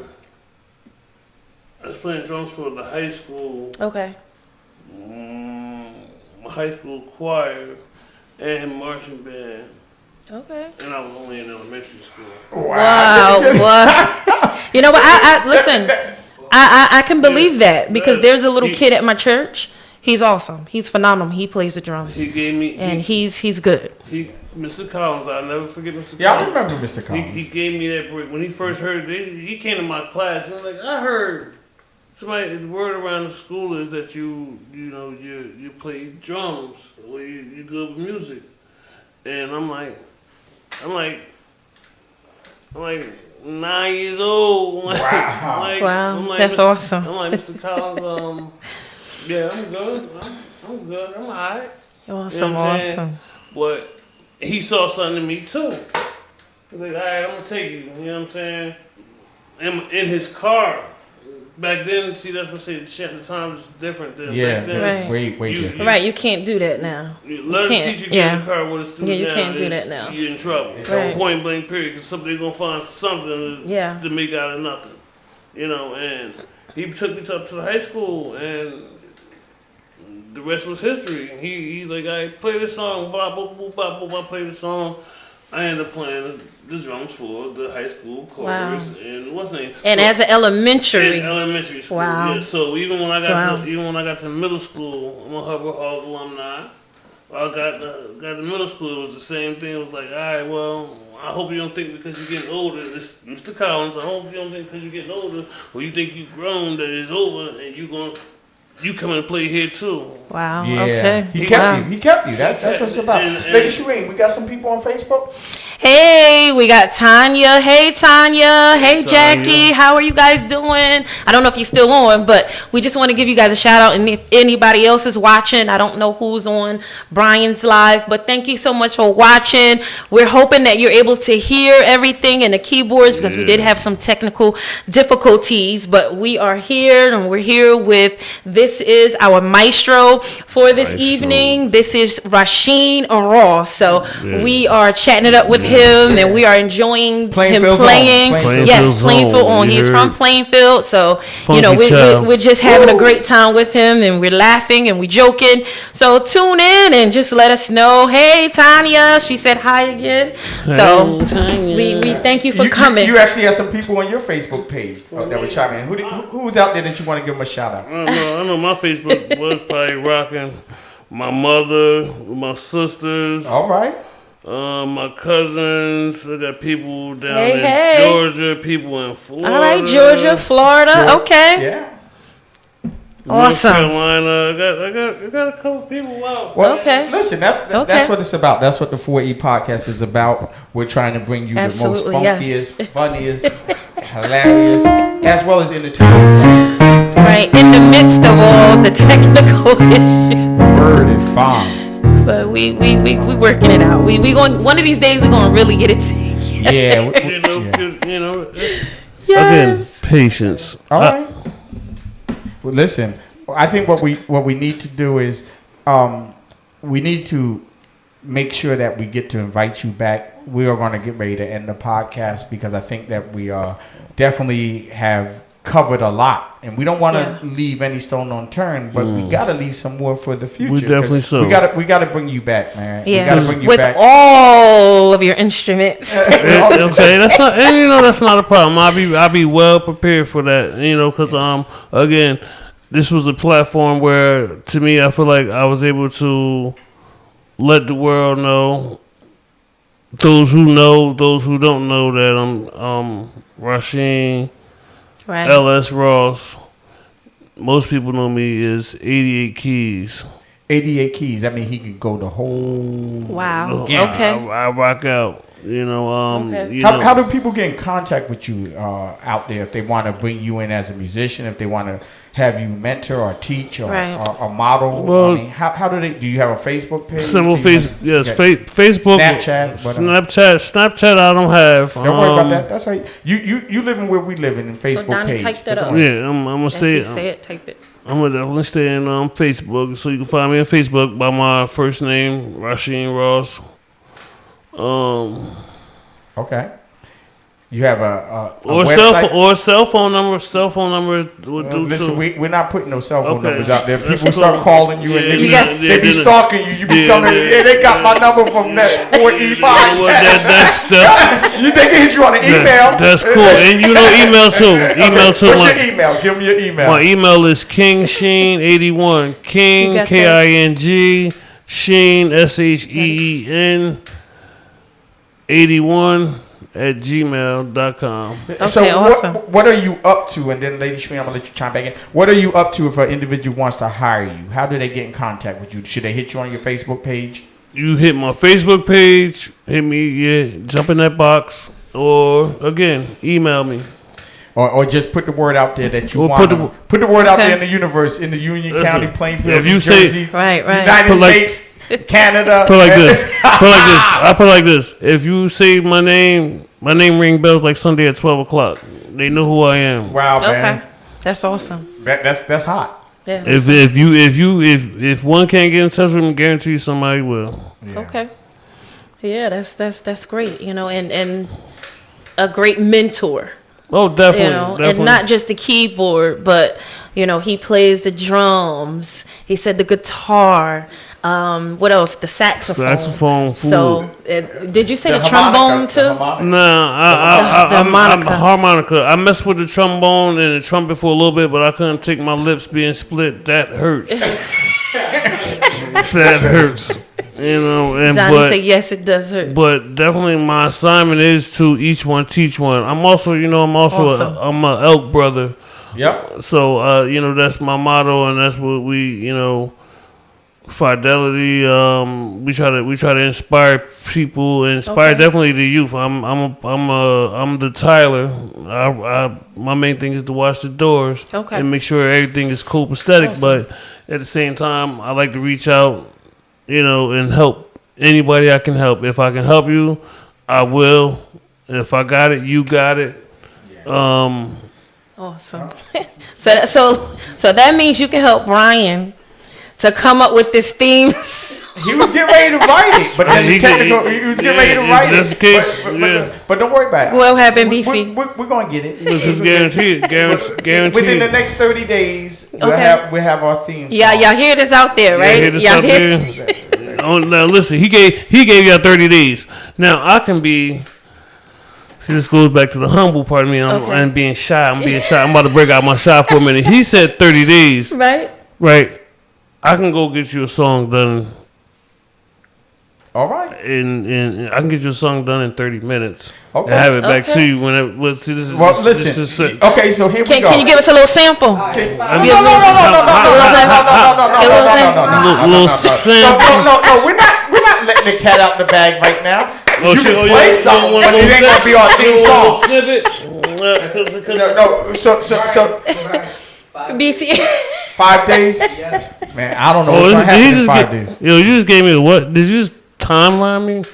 [SPEAKER 3] the high school,
[SPEAKER 1] Okay.
[SPEAKER 3] high school choir and marching band,
[SPEAKER 1] Okay.
[SPEAKER 3] and I was only in elementary school.
[SPEAKER 1] Wow. What? You know what? I listen. I can believe that because there's a little kid at my church. He's awesome. He's phenomenal. He plays the drums.
[SPEAKER 3] He gave me,
[SPEAKER 1] And he's good.
[SPEAKER 3] Mr. Collins, I'll never forget Mr.
[SPEAKER 2] Yeah, I
[SPEAKER 3] Collins.
[SPEAKER 2] remember Mr. Collins.
[SPEAKER 3] He gave me that break. When he first heard it, he came to my class and was like, I heard somebody, the word around the school is that you play drums or you good with music. And I'm like 9 years old.
[SPEAKER 2] Wow.
[SPEAKER 1] Wow,
[SPEAKER 3] I'm like,
[SPEAKER 1] that's awesome.
[SPEAKER 3] I'm like, Mr. Collins, yeah, I'm good. I'm good. I'm all right.
[SPEAKER 1] Awesome,
[SPEAKER 3] what I'm saying?
[SPEAKER 1] awesome.
[SPEAKER 3] But he saw something in me too. He's like, all right, I'm going to take you. You know what I'm saying? In his car. Back then, see, that's what I say, the times was different than
[SPEAKER 2] Yeah,
[SPEAKER 3] back then.
[SPEAKER 1] Right.
[SPEAKER 2] way different.
[SPEAKER 1] Right, you can't do that now.
[SPEAKER 3] Let
[SPEAKER 1] You
[SPEAKER 3] him
[SPEAKER 1] can't,
[SPEAKER 3] teach you
[SPEAKER 1] yeah.
[SPEAKER 3] in the car what it's doing.
[SPEAKER 1] Yeah, you
[SPEAKER 3] now
[SPEAKER 1] can't do
[SPEAKER 3] is
[SPEAKER 1] that now.
[SPEAKER 3] You're in trouble.
[SPEAKER 1] Right.
[SPEAKER 3] Point blank, period. Because somebody's going to find something
[SPEAKER 1] Yeah.
[SPEAKER 3] to make out of nothing. You know, and he took me up to the high school, and the rest was history. He's like, I play this song, blah, blah, blah, blah, blah, I play the song. I ended up playing the drums for the high school chorus and what's the name?
[SPEAKER 1] And as an elementary.
[SPEAKER 3] In elementary school.
[SPEAKER 1] Wow.
[SPEAKER 3] Yeah. So even when I got to middle school, I'm a Hubbard Hall alumni. I got the middle school. It was the same thing. It was like, all right, well, I hope you don't think because you're getting older. This Mr. Collins. I hope you don't think because you're getting older, or you think you've grown that it's over and you come and play here too.
[SPEAKER 1] Wow.
[SPEAKER 2] Yeah.
[SPEAKER 1] Okay.
[SPEAKER 2] He kept you. That's what it's about.
[SPEAKER 3] And-
[SPEAKER 2] Lady Shireen, we got some people on Facebook.
[SPEAKER 1] Hey, we got Tanya. Hey, Tanya. Hey,
[SPEAKER 3] Tanya.
[SPEAKER 1] Jackie. How are you guys doing? I don't know if you're still on, but we just want to give you guys a shout out. And if anybody else is watching, I don't know who's on Brian's live, but thank you so much for watching. We're hoping that you're able to hear everything in the keyboards because we did have some technical difficulties, but we are here and we're here with, this is our maestro for this evening. This is Rasheen Arral. So we are chatting it up with him, and we are enjoying him
[SPEAKER 2] Plainfield
[SPEAKER 1] playing.
[SPEAKER 2] Zone.
[SPEAKER 3] Plainfield
[SPEAKER 1] Yes,
[SPEAKER 3] Zone.
[SPEAKER 1] Plainfield on.
[SPEAKER 3] You
[SPEAKER 1] He's
[SPEAKER 3] heard?
[SPEAKER 1] from Plainfield, so
[SPEAKER 3] Funky
[SPEAKER 1] we're just having a great time with him, and we're laughing and we're joking. So tune in and just let us know. Hey, Tanya, she said hi again. So we thank you for coming.
[SPEAKER 2] You actually have some people on your Facebook page that were chiming in. Who was out there that you want to give them a shout out?
[SPEAKER 3] I know my Facebook was probably rocking. My mother, my sisters.
[SPEAKER 2] All right.
[SPEAKER 3] My cousins, I got people down in
[SPEAKER 1] Hey.
[SPEAKER 3] Georgia, people in Florida.
[SPEAKER 1] All right, Georgia, Florida. Okay.
[SPEAKER 2] Yeah.
[SPEAKER 1] Awesome.
[SPEAKER 3] North Carolina. I got a couple people out.
[SPEAKER 2] Well,
[SPEAKER 1] Okay.
[SPEAKER 2] listen, that's
[SPEAKER 1] Okay.
[SPEAKER 2] what it's about. That's what the 4E podcast is about. We're trying to bring you
[SPEAKER 1] Absolutely,
[SPEAKER 2] the most
[SPEAKER 1] yes.
[SPEAKER 2] funkiest, funniest, hilarious, as well as entertaining.
[SPEAKER 1] Right, in the midst of all the technical issues.
[SPEAKER 2] Word is bomb.
[SPEAKER 1] But we working it out. We going, one of these days we're gonna really get it together.
[SPEAKER 2] Yeah.
[SPEAKER 3] You know, 'cause, you know.
[SPEAKER 1] Yes.
[SPEAKER 3] Again, patience.
[SPEAKER 2] All right. Well, listen. I think what we need to do is we need to make sure that we get to invite you back. We are going to get ready to end the podcast because I think that we definitely have covered a lot, and we don't want to leave any stone unturned, but we got to leave some more for the future.
[SPEAKER 3] We definitely so.
[SPEAKER 2] We got to bring you back, man.
[SPEAKER 1] Yeah.
[SPEAKER 2] We got to bring you
[SPEAKER 1] With
[SPEAKER 2] back.
[SPEAKER 1] all of your instruments.
[SPEAKER 3] Okay, that's not. And you know, that's not a problem. I'll be well prepared for that. You know, because again, this was a platform where, to me, I feel like I was able to let the world know, those who know, those who don't know, that I'm Rasheen.
[SPEAKER 1] Right.
[SPEAKER 3] LS Ross. Most people know me as 88 Keys.
[SPEAKER 2] 88 keys. I mean, he could go the whole.
[SPEAKER 1] Wow.
[SPEAKER 2] Yeah.
[SPEAKER 1] Okay.
[SPEAKER 3] I rock out. You know.
[SPEAKER 1] Okay.
[SPEAKER 3] You know.
[SPEAKER 2] How do people get in contact with you out there if they want to bring you in as a musician, if they want to have you mentor or teach or,
[SPEAKER 1] Right.
[SPEAKER 2] or model?
[SPEAKER 3] Well,
[SPEAKER 2] I mean, how do you have a Facebook page?
[SPEAKER 3] Simple
[SPEAKER 2] Do you
[SPEAKER 3] face,
[SPEAKER 2] have-
[SPEAKER 3] yes.
[SPEAKER 2] okay.
[SPEAKER 3] Facebook,
[SPEAKER 2] Snapchat, whatever.
[SPEAKER 3] Snapchat. I don't have.
[SPEAKER 2] Don't worry about that. That's right. You living where we live in Facebook
[SPEAKER 1] Donnie,
[SPEAKER 2] page.
[SPEAKER 1] type that
[SPEAKER 2] Don't
[SPEAKER 1] up.
[SPEAKER 2] worry.
[SPEAKER 3] Yeah, I'm gonna
[SPEAKER 1] Let's
[SPEAKER 3] stay.
[SPEAKER 1] see, say it, type it.
[SPEAKER 3] I'm gonna definitely stay in Facebook, so you can find me on Facebook by my first name, Rasheen Ross.
[SPEAKER 2] Okay. You have a
[SPEAKER 3] or
[SPEAKER 2] website?
[SPEAKER 3] cell phone number. Cell phone number would do
[SPEAKER 2] Listen,
[SPEAKER 3] too.
[SPEAKER 2] we're not putting no cell phone
[SPEAKER 3] Okay.
[SPEAKER 2] numbers out there.
[SPEAKER 3] That's
[SPEAKER 2] People start
[SPEAKER 3] cool.
[SPEAKER 2] calling you, and
[SPEAKER 3] Yeah,
[SPEAKER 2] they be stalking you. You be coming. Yeah, they got my number from that 4E podcast.
[SPEAKER 3] Well, that's
[SPEAKER 2] You think it's you on an email?
[SPEAKER 3] That's cool. And you know email too. Email too.
[SPEAKER 2] What's your email? Give me your email.
[SPEAKER 3] My email is kingsheen81. King,
[SPEAKER 1] You got that.
[SPEAKER 3] King, Sheen, SHEEN 81 at gmail.com.
[SPEAKER 2] So
[SPEAKER 1] Okay, awesome.
[SPEAKER 2] what are you up to? And then Lady Shree, I'm gonna let you chime back in. What are you up to if an individual wants to hire you? How do they get in contact with you? Should they hit you on your Facebook page?
[SPEAKER 3] You hit my Facebook page, hit me, jump in that box, or again, email me.
[SPEAKER 2] Or just put the word out there that you
[SPEAKER 3] Or
[SPEAKER 2] want. Put the word out
[SPEAKER 1] Okay.
[SPEAKER 2] there in the universe, in the Union
[SPEAKER 3] Listen,
[SPEAKER 2] County, Plainfield,
[SPEAKER 3] if you
[SPEAKER 2] New
[SPEAKER 3] say-
[SPEAKER 2] Jersey,
[SPEAKER 1] Right.
[SPEAKER 2] United
[SPEAKER 3] Put like-
[SPEAKER 2] States, Canada.
[SPEAKER 3] Put it like this. I put it like this. If you say my name ring bells like Sunday at 12 o'clock. They know who I am.
[SPEAKER 2] Wow,
[SPEAKER 1] Okay.
[SPEAKER 2] man.
[SPEAKER 1] That's awesome.
[SPEAKER 2] That's hot.
[SPEAKER 1] Yeah.
[SPEAKER 3] If one can't get in touch with me, guarantee you somebody will.
[SPEAKER 2] Yeah.
[SPEAKER 1] Okay. Yeah, that's great. You know, and a great mentor.
[SPEAKER 3] Oh, definitely.
[SPEAKER 1] You know,
[SPEAKER 3] definitely.
[SPEAKER 1] and not just the keyboard, but you know, he plays the drums. He said the guitar. What else? The saxophone.
[SPEAKER 3] Saxophone, food.
[SPEAKER 1] So, did you say the,
[SPEAKER 2] harmonica,
[SPEAKER 1] trombone
[SPEAKER 2] the
[SPEAKER 1] too?
[SPEAKER 2] harmonica.
[SPEAKER 3] Nah,
[SPEAKER 1] The
[SPEAKER 3] I'm
[SPEAKER 1] harmonica.
[SPEAKER 3] harmonica. I messed with the trombone and the trumpet for a little bit, but I couldn't take my lips being split. That hurts. That hurts. You know, and
[SPEAKER 1] Donnie
[SPEAKER 3] but
[SPEAKER 1] said yes, it does hurt.
[SPEAKER 3] but definitely my assignment is to each one teach one. I'm also
[SPEAKER 1] Awesome.
[SPEAKER 3] I'm a elk brother.
[SPEAKER 2] Yep.
[SPEAKER 3] So that's my motto, and that's what we fidelity. We try to inspire people, and inspire
[SPEAKER 1] Okay.
[SPEAKER 3] definitely the youth. I'm the Tyler. My main thing is to watch the doors
[SPEAKER 1] Okay.
[SPEAKER 3] and make sure everything is copacetic.
[SPEAKER 1] Awesome.
[SPEAKER 3] But at the same time, I like to reach out, and help anybody I can help. If I can help you, I will. If I got it, you got it.
[SPEAKER 1] Awesome. So that means you can help Brian to come up with this theme.
[SPEAKER 2] He was getting ready to write it, but then
[SPEAKER 3] He
[SPEAKER 2] the technical, he was getting ready to
[SPEAKER 3] if
[SPEAKER 2] write
[SPEAKER 3] that's
[SPEAKER 2] it.
[SPEAKER 3] the case,
[SPEAKER 2] But don't worry about it.
[SPEAKER 1] What happened,
[SPEAKER 2] We-
[SPEAKER 1] BC?
[SPEAKER 2] We're going to get it.
[SPEAKER 3] Just guarantee it.
[SPEAKER 2] Within the next 30 days, we'll
[SPEAKER 1] Okay.
[SPEAKER 2] have our theme song.
[SPEAKER 1] Yeah, y'all hear this out there, right?
[SPEAKER 3] Hear this
[SPEAKER 1] Y'all
[SPEAKER 3] up
[SPEAKER 1] hear-
[SPEAKER 3] there? Oh, now listen, he gave y'all 30 days. Now I can be. See, this goes back to the humble part of me. I'm being shy. I'm about to break out my shy for a minute. He said 30 days,
[SPEAKER 1] Right?
[SPEAKER 3] right? I can go get you a song done
[SPEAKER 2] All right.
[SPEAKER 3] in I can get you a song done in 30 minutes.
[SPEAKER 2] Okay.
[SPEAKER 3] And have it back
[SPEAKER 1] Okay.
[SPEAKER 3] to you when well, see this is
[SPEAKER 2] Well,
[SPEAKER 3] this
[SPEAKER 2] listen.
[SPEAKER 3] is
[SPEAKER 2] Okay, so here we
[SPEAKER 1] Can
[SPEAKER 2] go.
[SPEAKER 1] you give us a little sample?
[SPEAKER 2] No,
[SPEAKER 1] Give
[SPEAKER 2] no,
[SPEAKER 1] us
[SPEAKER 2] no,
[SPEAKER 1] a-
[SPEAKER 2] no, no, no, no, no,
[SPEAKER 1] Give us a-
[SPEAKER 3] little
[SPEAKER 2] no,
[SPEAKER 3] sample.
[SPEAKER 2] no, we're not letting the cat out the bag right now.
[SPEAKER 3] Oh,
[SPEAKER 2] You
[SPEAKER 3] shit,
[SPEAKER 2] can
[SPEAKER 3] oh,
[SPEAKER 2] play
[SPEAKER 3] you
[SPEAKER 2] something,
[SPEAKER 3] want
[SPEAKER 2] but
[SPEAKER 3] a
[SPEAKER 2] it
[SPEAKER 3] little
[SPEAKER 2] ain't gonna be our theme
[SPEAKER 3] You want
[SPEAKER 2] song.
[SPEAKER 3] a little snippet?
[SPEAKER 2] No, so
[SPEAKER 1] BC.
[SPEAKER 2] 5 days? Man, I don't know
[SPEAKER 3] Oh,
[SPEAKER 2] what's gonna happen
[SPEAKER 3] you
[SPEAKER 2] in
[SPEAKER 3] just
[SPEAKER 2] 5 days.
[SPEAKER 3] Yo, you just gave me the what? Did you just timeline me?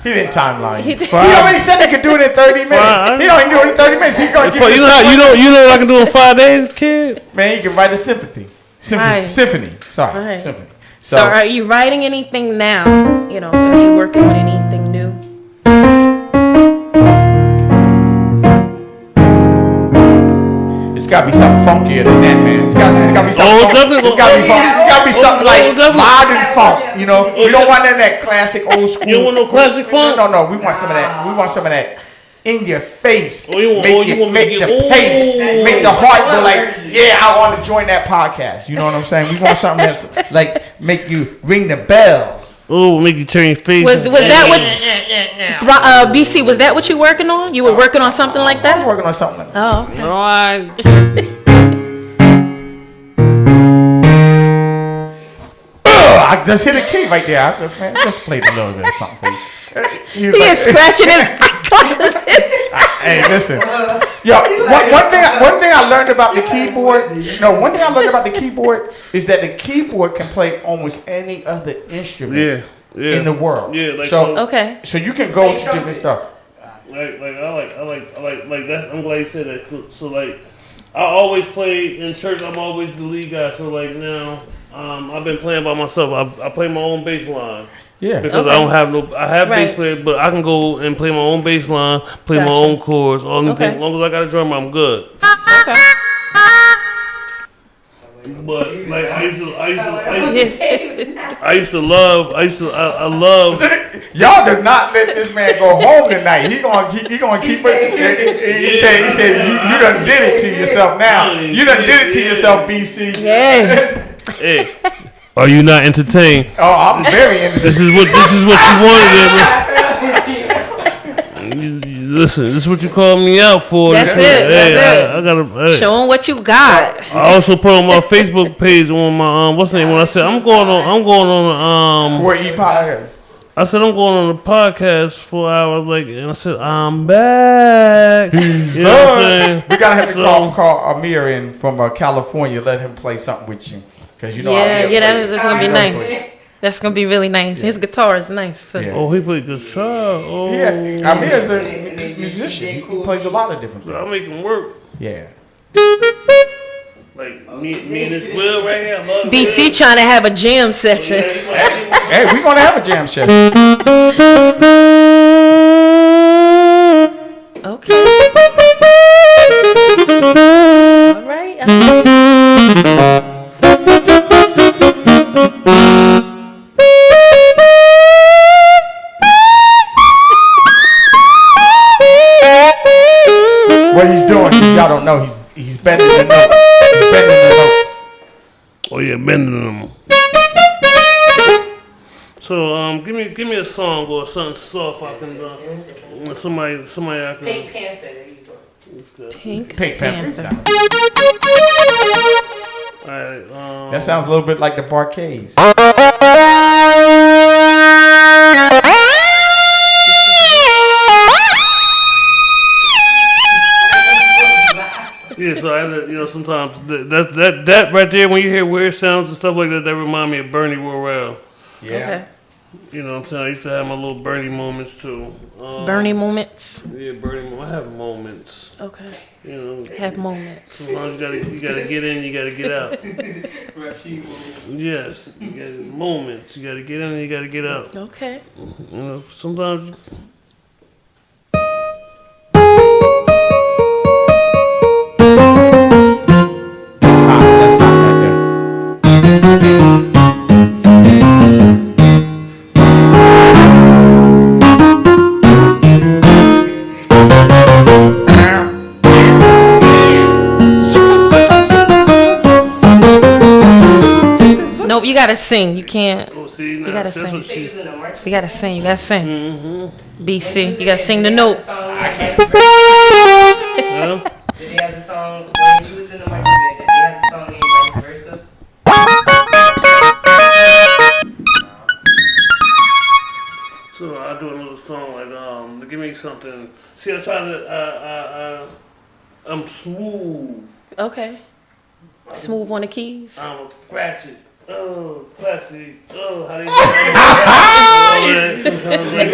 [SPEAKER 2] He didn't timeline you. He
[SPEAKER 3] Five.
[SPEAKER 2] already said he could do it in 30 minutes.
[SPEAKER 3] Five.
[SPEAKER 2] He don't even do it in 30 minutes. He gonna give
[SPEAKER 3] You know what I can do in 5 days, kid?
[SPEAKER 2] Man, he can write a symphony.
[SPEAKER 1] Right.
[SPEAKER 2] Symphony. Sorry.
[SPEAKER 1] Right.
[SPEAKER 2] Symphony.
[SPEAKER 1] So are you writing anything now? You know, are you working on anything new?
[SPEAKER 2] It's got to be something funkier than that, man. It's got to be something.
[SPEAKER 3] Oh,
[SPEAKER 2] funky.
[SPEAKER 3] definitely.
[SPEAKER 2] It's got to be funky. It's got to be something like
[SPEAKER 3] definitely.
[SPEAKER 2] modern funk. You know, we don't want none of that classic old school.
[SPEAKER 3] You don't want no classic funk?
[SPEAKER 2] No. We want some of that. We want some of that in your face.
[SPEAKER 3] Oh, you want-
[SPEAKER 2] make
[SPEAKER 3] oh, you want me
[SPEAKER 2] make
[SPEAKER 3] to
[SPEAKER 2] the
[SPEAKER 3] get-
[SPEAKER 2] pace,
[SPEAKER 3] oh.
[SPEAKER 2] make the heart go like, yeah, I want to join that podcast. You know what I'm saying? We want something that's like make you ring the bells.
[SPEAKER 3] Oh, make you turn your face.
[SPEAKER 1] Was that what? BC, was that what you working on? You were working on something like
[SPEAKER 2] I was
[SPEAKER 1] that?
[SPEAKER 2] working on something like that.
[SPEAKER 1] Oh, okay.
[SPEAKER 3] Alright.
[SPEAKER 2] I just hit a key right there. I just played a little bit of something for you.
[SPEAKER 1] He is scratching his eyeglasses.
[SPEAKER 2] Hey, listen. Yo, one thing I learned about the keyboard. No, one thing I learned about the keyboard is that the keyboard can play almost any other instrument
[SPEAKER 3] Yeah.
[SPEAKER 2] in the world.
[SPEAKER 3] Yeah, like
[SPEAKER 1] Okay.
[SPEAKER 2] So you can go to different stuff.
[SPEAKER 3] like I like that. I'm glad you said that. So like I always play in church. I'm always the lead guy. So like now, I've been playing by myself. I play my own bass line.
[SPEAKER 2] Yeah.
[SPEAKER 3] Because
[SPEAKER 1] Okay.
[SPEAKER 3] I don't have no. I have
[SPEAKER 1] Right.
[SPEAKER 3] bass player, but I can go and play my own bass line, play my
[SPEAKER 1] Gotcha.
[SPEAKER 3] own chords. As long as I got a drummer, I'm good.
[SPEAKER 1] Okay.
[SPEAKER 3] But like I love.
[SPEAKER 2] Y'all do not let this man go home tonight. He gonna keep it. He said you done did it to yourself now. You done did it to yourself, BC.
[SPEAKER 1] Yeah.
[SPEAKER 3] Hey, are you not entertained?
[SPEAKER 2] Oh, I'm very interested.
[SPEAKER 3] This is what you wanted. Listen, this is what you called me out for.
[SPEAKER 1] That's
[SPEAKER 3] This
[SPEAKER 1] it.
[SPEAKER 3] is- hey,
[SPEAKER 1] That's
[SPEAKER 3] I gotta. Hey.
[SPEAKER 1] Show them what you got.
[SPEAKER 3] I also put on my Facebook page on my what's the name when I said I'm going on
[SPEAKER 2] 4E podcast.
[SPEAKER 3] I said I'm going on a podcast for hours and I said I'm back. You know what I'm saying?
[SPEAKER 2] We gotta have to
[SPEAKER 3] So-
[SPEAKER 2] call Amir in from California. Let him play something with you, because you know.
[SPEAKER 1] Yeah,
[SPEAKER 2] Amir
[SPEAKER 1] yeah,
[SPEAKER 2] plays.
[SPEAKER 1] that's gonna be
[SPEAKER 2] He
[SPEAKER 1] nice.
[SPEAKER 2] plays.
[SPEAKER 1] That's gonna be really nice. His guitar is nice too.
[SPEAKER 2] Yeah.
[SPEAKER 3] Oh, he played guitar. Oh,
[SPEAKER 2] Yeah, Amir is a musician. He plays a lot of different
[SPEAKER 3] so I
[SPEAKER 2] things.
[SPEAKER 3] make him work.
[SPEAKER 2] Yeah.
[SPEAKER 3] Like me and this Will right here. I love
[SPEAKER 1] BC trying to have a jam session.
[SPEAKER 2] Hey, we're gonna have a jam session.
[SPEAKER 1] Okay. All right.
[SPEAKER 2] What he's doing, y'all don't know, he's bending the notes. He's bending the notes.
[SPEAKER 3] Oh yeah, bending them. So give me a song or something soft I can somebody I can.
[SPEAKER 1] Pink Panther. Pink
[SPEAKER 2] Pink Panther.
[SPEAKER 1] Panther.
[SPEAKER 3] Alright,
[SPEAKER 2] That sounds a little bit like the Barcades.
[SPEAKER 3] yeah. So I sometimes that right there when you hear weird sounds and stuff like that remind me of Bernie Worrell.
[SPEAKER 2] Yeah.
[SPEAKER 1] Okay.
[SPEAKER 3] You know what I'm saying? I used to have my little Bernie moments too.
[SPEAKER 1] Bernie moments.
[SPEAKER 3] Yeah, Bernie. I have moments.
[SPEAKER 1] Okay.
[SPEAKER 3] You know,
[SPEAKER 1] Have moments.
[SPEAKER 3] sometimes you gotta get in, you gotta get out. Yes, you got moments. You gotta get in, and you gotta get out.
[SPEAKER 1] Okay.
[SPEAKER 3] You know, sometimes.
[SPEAKER 2] That's hot. That's hot right there.
[SPEAKER 1] Nope, you gotta sing. You can't.
[SPEAKER 3] Oh, see, now,
[SPEAKER 1] gotta
[SPEAKER 3] that's
[SPEAKER 1] sing.
[SPEAKER 3] what she.
[SPEAKER 1] You gotta sing. You gotta sing.
[SPEAKER 3] Mm-hmm.
[SPEAKER 1] BC. You gotta sing the notes.
[SPEAKER 3] Yeah.
[SPEAKER 4] Did they have the song when he was in the microwave? Did they have the song named Vice Versa?
[SPEAKER 3] So I do another song to give me something. See, I try to. I'm smooth.
[SPEAKER 1] Okay. Smooth on the keys.
[SPEAKER 3] I'm ratchet. Oh, classy. Oh, how do you all that sometimes like,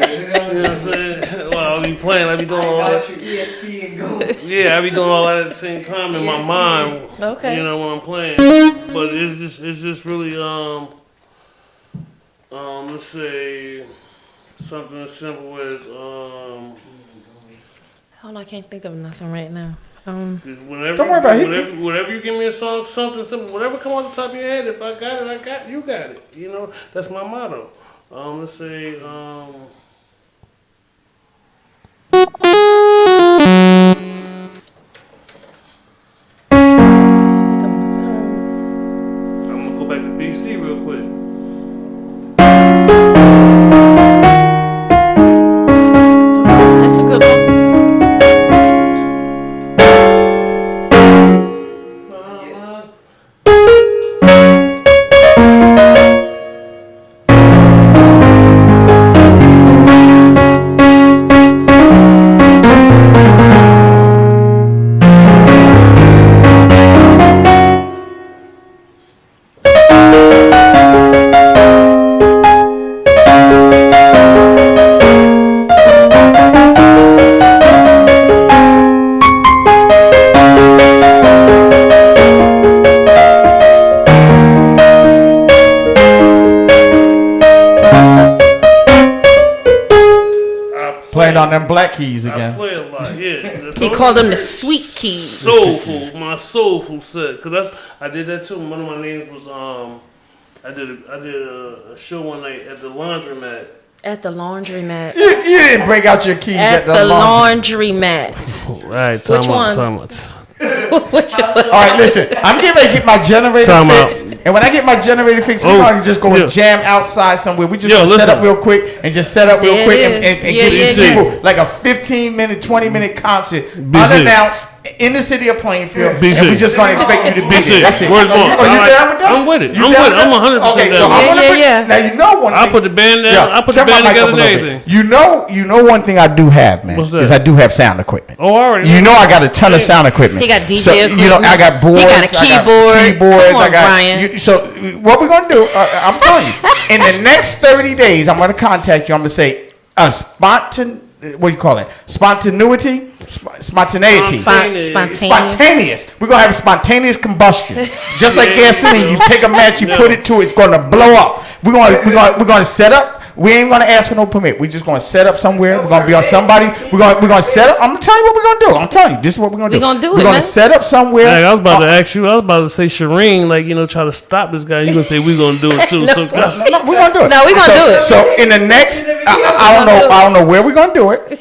[SPEAKER 3] you know what I'm saying? Well, I be playing, I be doing all that.
[SPEAKER 4] ESP and go.
[SPEAKER 3] Yeah, I be doing all that at the same time in my mind.
[SPEAKER 1] Okay.
[SPEAKER 3] You know when I'm playing, but it's just really let's say something as simple as
[SPEAKER 1] Hold on, I can't think of nothing right now.
[SPEAKER 3] whenever
[SPEAKER 2] Don't worry about it.
[SPEAKER 3] whenever you give me a song, something simple, whatever come off the top of your head. If I got it, you got it. You know that's my motto. Let's say I'm gonna go back to BC real quick.
[SPEAKER 1] That's a good one.
[SPEAKER 2] playing on them black keys
[SPEAKER 3] I
[SPEAKER 2] again.
[SPEAKER 3] play a lot, yeah.
[SPEAKER 1] He called them the sweet keys.
[SPEAKER 3] my soulful set. Cause I did that too. One of my names was I did a show one night at the laundromat.
[SPEAKER 1] At the laundromat.
[SPEAKER 2] You didn't break out your keys
[SPEAKER 1] At the laundromat.
[SPEAKER 3] Right,
[SPEAKER 1] Which one?
[SPEAKER 3] time out.
[SPEAKER 1] Which one?
[SPEAKER 2] All right, listen. I'm getting ready to get my generator
[SPEAKER 3] Time out.
[SPEAKER 2] fixed, and when I get my generator fixed, we're
[SPEAKER 3] Oh,
[SPEAKER 2] going to just go
[SPEAKER 3] yeah.
[SPEAKER 2] and jam outside somewhere. We just
[SPEAKER 3] Yo,
[SPEAKER 2] gonna set
[SPEAKER 3] listen.
[SPEAKER 2] up real quick and just set up real
[SPEAKER 1] There
[SPEAKER 2] quick
[SPEAKER 1] it
[SPEAKER 2] and
[SPEAKER 1] is.
[SPEAKER 2] give
[SPEAKER 1] Yeah,
[SPEAKER 2] these
[SPEAKER 3] yeah,
[SPEAKER 2] people like a 15-minute, 20-minute concert
[SPEAKER 3] BC.
[SPEAKER 2] unannounced in the city of Plainfield,
[SPEAKER 3] BC.
[SPEAKER 2] and we're just going to expect you to be there. That's it.
[SPEAKER 3] Where's
[SPEAKER 2] Are
[SPEAKER 3] Mark?
[SPEAKER 2] you down with that?
[SPEAKER 3] I'm with it.
[SPEAKER 2] You
[SPEAKER 3] I'm
[SPEAKER 2] down
[SPEAKER 3] with it. I'm 100%
[SPEAKER 2] Okay, so
[SPEAKER 3] down with
[SPEAKER 2] I'm
[SPEAKER 3] it.
[SPEAKER 2] gonna put,
[SPEAKER 1] Yeah.
[SPEAKER 2] now you know one
[SPEAKER 3] I
[SPEAKER 2] thing.
[SPEAKER 3] put the band down.
[SPEAKER 2] Yeah,
[SPEAKER 3] I put the
[SPEAKER 2] turn my
[SPEAKER 3] band
[SPEAKER 2] mic up
[SPEAKER 3] together
[SPEAKER 2] a
[SPEAKER 3] and
[SPEAKER 2] little bit.
[SPEAKER 3] everything.
[SPEAKER 2] You know one thing I do have, man.
[SPEAKER 3] What's that?
[SPEAKER 2] Is I do have sound equipment.
[SPEAKER 3] Oh, all right.
[SPEAKER 2] You know I got a ton of sound equipment.
[SPEAKER 1] He got DJ
[SPEAKER 2] So, you know, I got boards.
[SPEAKER 1] He got a keyboard.
[SPEAKER 2] I got keyboards.
[SPEAKER 1] Come on,
[SPEAKER 2] I got,
[SPEAKER 1] Brian.
[SPEAKER 2] so what we're going to do, I'm telling you, in the next 30 days, I'm going to contact you. I'm going to say what do you call it? Spontaneity? Spontaneity. Spontaneous. We're going to have a spontaneous combustion. Just like gasoline. You take a match, you put it to it, it's going to blow up. We're going to set up. We ain't gonna ask for no permit. We're just gonna set up somewhere. We're gonna be on somebody. We're gonna set up. I'm gonna tell you what we're gonna do. I'm telling you, this is what we're gonna do.
[SPEAKER 1] We're gonna do it,
[SPEAKER 2] We're gonna
[SPEAKER 1] man.
[SPEAKER 2] set up somewhere.
[SPEAKER 3] Like, I was about to ask you. I was about to say Shireen, like, you know, try to stop this guy. You gonna say we gonna do it too? So
[SPEAKER 2] No, we're gonna do it.
[SPEAKER 1] No, we're gonna do it.
[SPEAKER 2] So in the next, I don't know where we're gonna do it.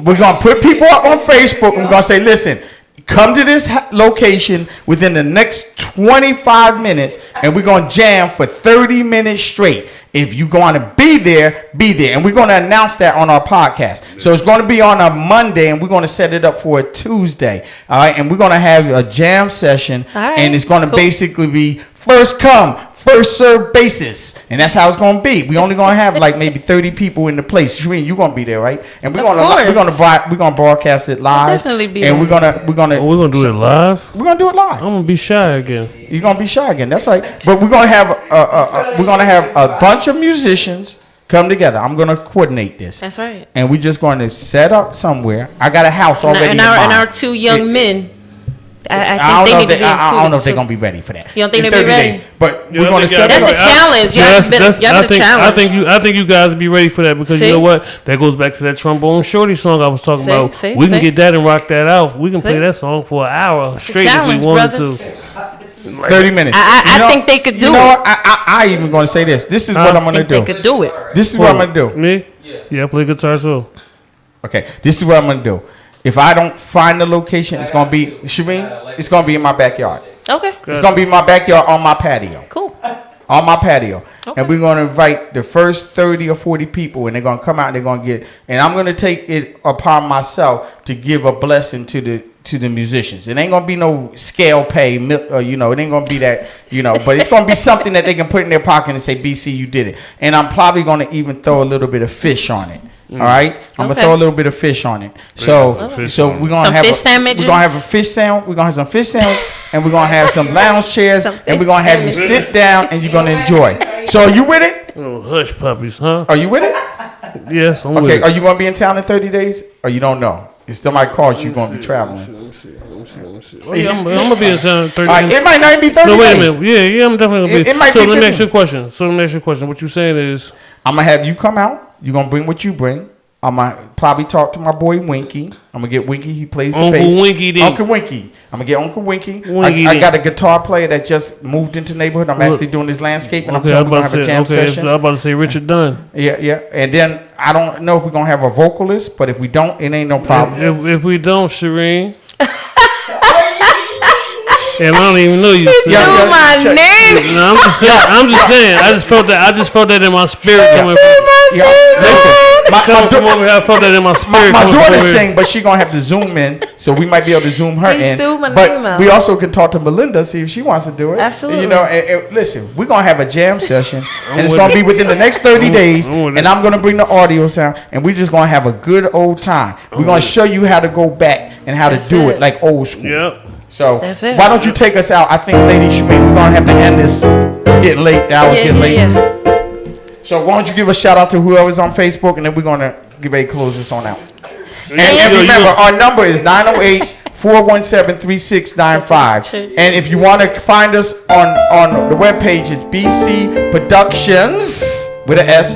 [SPEAKER 2] We're gonna put people up on Facebook and we're gonna say, listen, come to this location within the next 25 minutes, and we're gonna jam for 30 minutes straight. If you're going to be there, be there. And we're going to announce that on our podcast. So it's going to be on a Monday, and we're going to set it up for a Tuesday. All right. And we're going to have a jam session.
[SPEAKER 1] All right,
[SPEAKER 2] And it's going to
[SPEAKER 1] cool.
[SPEAKER 2] basically be first come, first serve basis. And that's how it's going to be. We're only going to have like maybe 30 people in the place. Shereen, you're going to be there, right? And we're
[SPEAKER 1] Of
[SPEAKER 2] going to broadcast it live.
[SPEAKER 1] I'll definitely be
[SPEAKER 2] And
[SPEAKER 1] there.
[SPEAKER 2] we're going
[SPEAKER 3] we're gonna do it live.
[SPEAKER 2] We're going to do it live.
[SPEAKER 3] I'm gonna be shy again.
[SPEAKER 2] You're gonna be shy again. That's right. But we're gonna have a bunch of musicians come together. I'm gonna coordinate this.
[SPEAKER 1] That's right.
[SPEAKER 2] And we're just going to set up somewhere. I got a house already
[SPEAKER 1] And
[SPEAKER 2] in mind.
[SPEAKER 1] our two young men.
[SPEAKER 2] I
[SPEAKER 1] I think they
[SPEAKER 2] don't know.
[SPEAKER 1] need to be
[SPEAKER 2] I don't know if they're
[SPEAKER 1] included,
[SPEAKER 2] gonna be ready for that.
[SPEAKER 1] You don't think
[SPEAKER 2] In
[SPEAKER 1] they'll be
[SPEAKER 2] 30
[SPEAKER 1] ready?
[SPEAKER 2] days. But
[SPEAKER 3] You
[SPEAKER 2] we're
[SPEAKER 3] don't
[SPEAKER 2] gonna
[SPEAKER 3] think
[SPEAKER 2] set
[SPEAKER 1] That's
[SPEAKER 2] it
[SPEAKER 1] a
[SPEAKER 2] up.
[SPEAKER 1] challenge. Y'all
[SPEAKER 3] Yes,
[SPEAKER 1] got a challenge.
[SPEAKER 3] I think you guys be ready for that because
[SPEAKER 1] See?
[SPEAKER 3] you know what? That goes back to that trombone shorty song I was talking
[SPEAKER 1] See?
[SPEAKER 3] about.
[SPEAKER 1] See?
[SPEAKER 3] We can
[SPEAKER 1] See?
[SPEAKER 3] get that and rock that out. We can play
[SPEAKER 1] See?
[SPEAKER 3] that song for an hour
[SPEAKER 1] It's a
[SPEAKER 3] straight
[SPEAKER 1] challenge,
[SPEAKER 3] if we wanted
[SPEAKER 1] brothers.
[SPEAKER 3] to.
[SPEAKER 2] 30 minutes.
[SPEAKER 1] I
[SPEAKER 2] You know-
[SPEAKER 1] think they could do
[SPEAKER 2] you know
[SPEAKER 1] it.
[SPEAKER 2] What? I even gonna say this. This is what I'm
[SPEAKER 1] I
[SPEAKER 2] gonna
[SPEAKER 1] think they
[SPEAKER 2] do.
[SPEAKER 1] could do it.
[SPEAKER 2] This is what I'm gonna do.
[SPEAKER 3] Me? Yeah, I play guitar too.
[SPEAKER 2] Okay. This is what I'm gonna do. If I don't find the location, it's gonna be Shereen. It's gonna be in my backyard.
[SPEAKER 1] Okay.
[SPEAKER 2] It's gonna be in my backyard on my patio.
[SPEAKER 1] Cool.
[SPEAKER 2] On my patio.
[SPEAKER 1] Okay.
[SPEAKER 2] And we're going to invite the first 30 or 40 people, and they're going to come out and they're going to get, and I'm going to take it upon myself to give a blessing to the musicians. It ain't going to be no scale pay, you know, it ain't going to be that, you know, but it's going to be something that they can put in their pocket and say, BC, you did it. And I'm probably going to even throw a little bit of fish on it. All right, I'm gonna
[SPEAKER 1] Okay.
[SPEAKER 2] throw a little bit of fish on it. So we're gonna
[SPEAKER 1] Some
[SPEAKER 2] have
[SPEAKER 1] fish sandwiches?
[SPEAKER 2] we're gonna have a fish sandwich. We're gonna have some fish sandwich, and we're gonna have some lounge chairs,
[SPEAKER 1] Some
[SPEAKER 2] and we're
[SPEAKER 1] fish
[SPEAKER 2] gonna have you
[SPEAKER 1] sandwiches.
[SPEAKER 2] sit down, and you're gonna enjoy. So are you with it?
[SPEAKER 3] Oh, hush puppies, huh?
[SPEAKER 2] Are you with it?
[SPEAKER 3] Yes, I'm with
[SPEAKER 2] Okay.
[SPEAKER 3] it.
[SPEAKER 2] Are you gonna be in town in 30 days, or you don't know? If somebody calls, you're gonna be traveling.
[SPEAKER 3] Let me see. Oh, yeah, I'm gonna be in town in 30
[SPEAKER 2] All right,
[SPEAKER 3] minutes.
[SPEAKER 2] it might not even be 30
[SPEAKER 3] No, wait a
[SPEAKER 2] days.
[SPEAKER 3] minute. Yeah, I'm definitely gonna be.
[SPEAKER 2] It might
[SPEAKER 3] so
[SPEAKER 2] be
[SPEAKER 3] let me
[SPEAKER 2] 50.
[SPEAKER 3] ask you a question. What you're saying is,
[SPEAKER 2] I'm gonna have you come out. You're gonna bring what you bring. I'm gonna probably talk to my boy Winky. I'm gonna get Winky. He plays the
[SPEAKER 3] Uncle
[SPEAKER 2] bass.
[SPEAKER 3] Winky Dink.
[SPEAKER 2] Uncle Winky. I'm gonna get Uncle Winky.
[SPEAKER 3] Winky
[SPEAKER 2] I
[SPEAKER 3] Dink.
[SPEAKER 2] got a guitar player that just moved into the neighborhood. I'm
[SPEAKER 3] Look.
[SPEAKER 2] actually doing his landscape, and
[SPEAKER 3] okay,
[SPEAKER 2] I'm
[SPEAKER 3] I'm
[SPEAKER 2] telling we're
[SPEAKER 3] about
[SPEAKER 2] gonna
[SPEAKER 3] to
[SPEAKER 2] have a
[SPEAKER 3] say,
[SPEAKER 2] jam
[SPEAKER 3] okay,
[SPEAKER 2] session.
[SPEAKER 3] so I'm about to say Richard Dunn.
[SPEAKER 2] Yeah. And then I don't know if we're gonna have a vocalist, but if we don't, it ain't no problem.
[SPEAKER 3] If we don't, Shireen. And I don't even know you. See?
[SPEAKER 2] Yeah,
[SPEAKER 1] Knew my
[SPEAKER 2] shut-
[SPEAKER 1] name.
[SPEAKER 3] No, I'm just saying. I just felt that in my spirit coming from.
[SPEAKER 2] Yeah, listen,
[SPEAKER 3] Coming from over here, I felt that in my spirit.
[SPEAKER 2] my
[SPEAKER 3] coming from
[SPEAKER 2] daughter
[SPEAKER 3] over here.
[SPEAKER 2] sing, but she gonna have to zoom in, so we might be able to zoom her
[SPEAKER 1] He
[SPEAKER 2] in.
[SPEAKER 1] threw my name
[SPEAKER 2] But
[SPEAKER 1] out.
[SPEAKER 2] we also can talk to Melinda, see if she wants to do it.
[SPEAKER 1] Absolutely.
[SPEAKER 2] You know, and listen, we're gonna have a jam session, and it's
[SPEAKER 3] with
[SPEAKER 2] gonna
[SPEAKER 3] it.
[SPEAKER 2] be within the next 30 days,
[SPEAKER 3] I'm with
[SPEAKER 2] and
[SPEAKER 3] it.
[SPEAKER 2] I'm gonna bring the audio sound, and we're just gonna have a good old time. We're gonna show you how to go back and how to
[SPEAKER 1] That's
[SPEAKER 2] do
[SPEAKER 1] it.
[SPEAKER 2] it like old school.
[SPEAKER 3] Yep.
[SPEAKER 2] So
[SPEAKER 1] That's it.
[SPEAKER 2] why don't you take us out? I think, Lady Shemaine, we're gonna have to end this. It's getting late. The hour's getting late. So why don't you give a shout out to whoever's on Facebook, and then we're gonna get ready to close this on out. And remember, our number is 908-417-3695. And if you want to find us on the webpage, it's BC Productions with an S,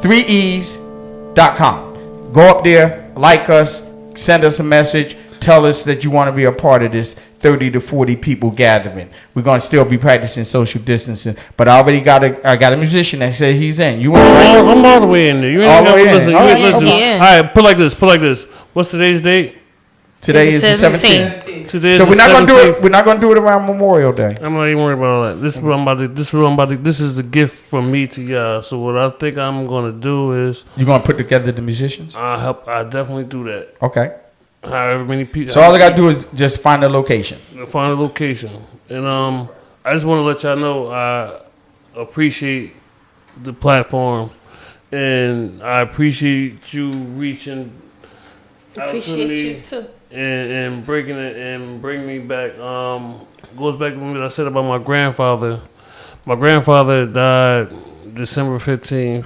[SPEAKER 2] 3 E's.com. go up there, like us, send us a message, tell us that you want to be a part of this 30 to 40 people gathering. We're going to still be practicing social distancing, but I already got a musician that said he's in. You want to bring him?
[SPEAKER 3] I'm all the way in there. You ain't
[SPEAKER 2] All the
[SPEAKER 3] got
[SPEAKER 2] way
[SPEAKER 3] to
[SPEAKER 2] in.
[SPEAKER 3] listen. You
[SPEAKER 2] Oh,
[SPEAKER 3] ain't
[SPEAKER 2] yeah,
[SPEAKER 3] listen.
[SPEAKER 1] okay.
[SPEAKER 3] All right, put like this. What's today's date?
[SPEAKER 2] Today is the
[SPEAKER 1] 17th.
[SPEAKER 2] 17th.
[SPEAKER 3] Today is
[SPEAKER 2] So
[SPEAKER 3] the
[SPEAKER 2] we're not going to do
[SPEAKER 3] 17th.
[SPEAKER 2] it. We're not going to do it around Memorial Day.
[SPEAKER 3] I'm not even worried about all that. This is what I'm about to. This is the gift from me to y'all. So what I think I'm gonna do is
[SPEAKER 2] You're going to put together the musicians?
[SPEAKER 3] I definitely do that.
[SPEAKER 2] Okay.
[SPEAKER 3] However many people.
[SPEAKER 2] So all I got to do is just find a location.
[SPEAKER 3] Find a location, and I just want to let y'all know I appreciate the platform, and I appreciate you reaching out to me
[SPEAKER 1] too.
[SPEAKER 3] and breaking it and bring me back. Goes back to what I said about my grandfather. My grandfather died December 15th.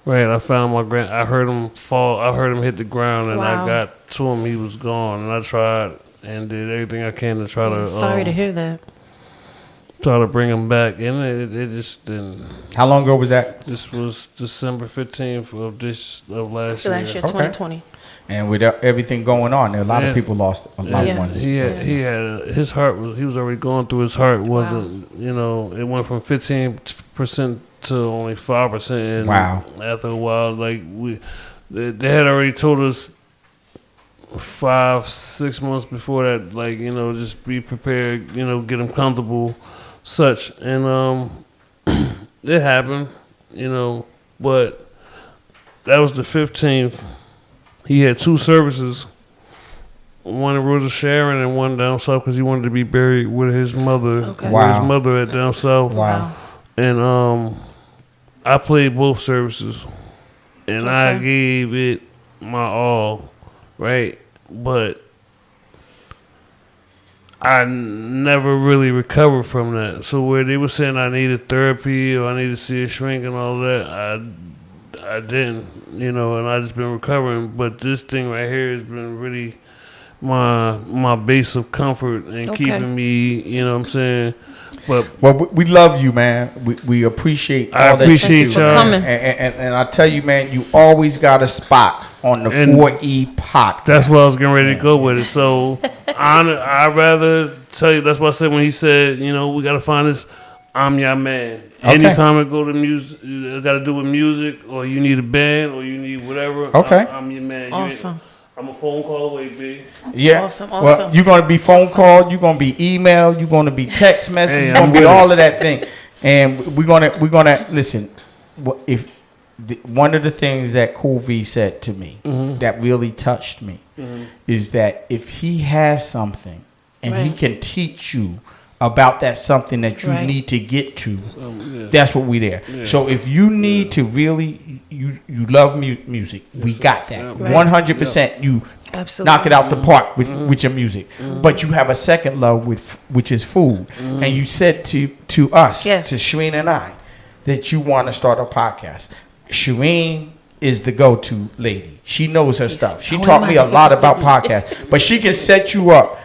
[SPEAKER 3] Right, I found I heard him fall. I heard him hit the ground, and
[SPEAKER 1] Wow.
[SPEAKER 3] I got to him. He was gone, and I tried and did everything I can to try to.
[SPEAKER 1] Sorry to hear that.
[SPEAKER 3] Try to bring him back, and it just didn't.
[SPEAKER 2] How long ago was that?
[SPEAKER 3] This was December 15th of last year.
[SPEAKER 1] Last year,
[SPEAKER 2] Okay.
[SPEAKER 1] 2020.
[SPEAKER 2] And with everything going on, a lot
[SPEAKER 3] Yeah.
[SPEAKER 2] of people lost a lot
[SPEAKER 1] Yeah.
[SPEAKER 2] of ones.
[SPEAKER 3] He had his heart was he was already going through. His heart wasn't it went from 15% to only 5%. And
[SPEAKER 2] Wow.
[SPEAKER 3] after a while, like they had already told us 5-6 months before that, like just be prepared, get him comfortable, such, and it happened, but that was the 15th. He had 2 services, one in Rosa Sharon and one down south because he wanted to be buried with his mother.
[SPEAKER 1] Okay.
[SPEAKER 3] Where his
[SPEAKER 2] Wow.
[SPEAKER 3] mother at down south.
[SPEAKER 2] Wow.
[SPEAKER 3] And I played both services, and I
[SPEAKER 1] Okay.
[SPEAKER 3] gave it my all, right? But I never really recovered from that. So where they were saying I needed therapy or I needed to see a shrink and all that, I didn't, and I just been recovering. But this thing right here has been really my base of comfort and
[SPEAKER 1] Okay.
[SPEAKER 3] keeping me, you know what I'm saying? But
[SPEAKER 2] Well, we love you, man. We appreciate all
[SPEAKER 3] I
[SPEAKER 2] that
[SPEAKER 3] appreciate
[SPEAKER 2] you do.
[SPEAKER 1] for
[SPEAKER 3] y'all.
[SPEAKER 1] coming.
[SPEAKER 2] And I tell you, man, you always got a spot on the
[SPEAKER 3] And
[SPEAKER 2] 4E podcast.
[SPEAKER 3] That's where I was getting ready to go with it. So I'd rather tell you. That's what I said when he said, we got to find this. I'm your man.
[SPEAKER 2] Okay.
[SPEAKER 3] Anytime I go to music, it got to do with music, or you need a band, or you need whatever.
[SPEAKER 2] Okay.
[SPEAKER 3] I'm your man.
[SPEAKER 1] Awesome.
[SPEAKER 3] I'm a phone call away, B.
[SPEAKER 2] Yeah.
[SPEAKER 1] Awesome,
[SPEAKER 2] Well,
[SPEAKER 1] awesome.
[SPEAKER 2] you're going to be phone call. You're going to be email. You're going to be text message.
[SPEAKER 3] Hey,
[SPEAKER 2] you're going
[SPEAKER 3] I'm
[SPEAKER 2] to be
[SPEAKER 3] with
[SPEAKER 2] all
[SPEAKER 3] it.
[SPEAKER 2] of that thing. And we're gonna listen. If one of the things that Cool V said to me that really touched me is that if he has something and he
[SPEAKER 1] Right.
[SPEAKER 2] can teach you about that something that you
[SPEAKER 1] Right.
[SPEAKER 2] need to get to,
[SPEAKER 3] Yeah.
[SPEAKER 2] that's what we there.
[SPEAKER 3] Yeah.
[SPEAKER 2] So if you need to really, you love music, we got that.
[SPEAKER 3] Right.
[SPEAKER 2] 100%. You
[SPEAKER 1] Absolutely.
[SPEAKER 2] knock it out the park with your music. But you have a second love which is food. And you said to us,
[SPEAKER 1] Yes.
[SPEAKER 2] to Shireen and I, that you want to start a podcast. Shireen is the go-to lady. She knows her stuff. She taught me a lot about podcasts. But she can set you up.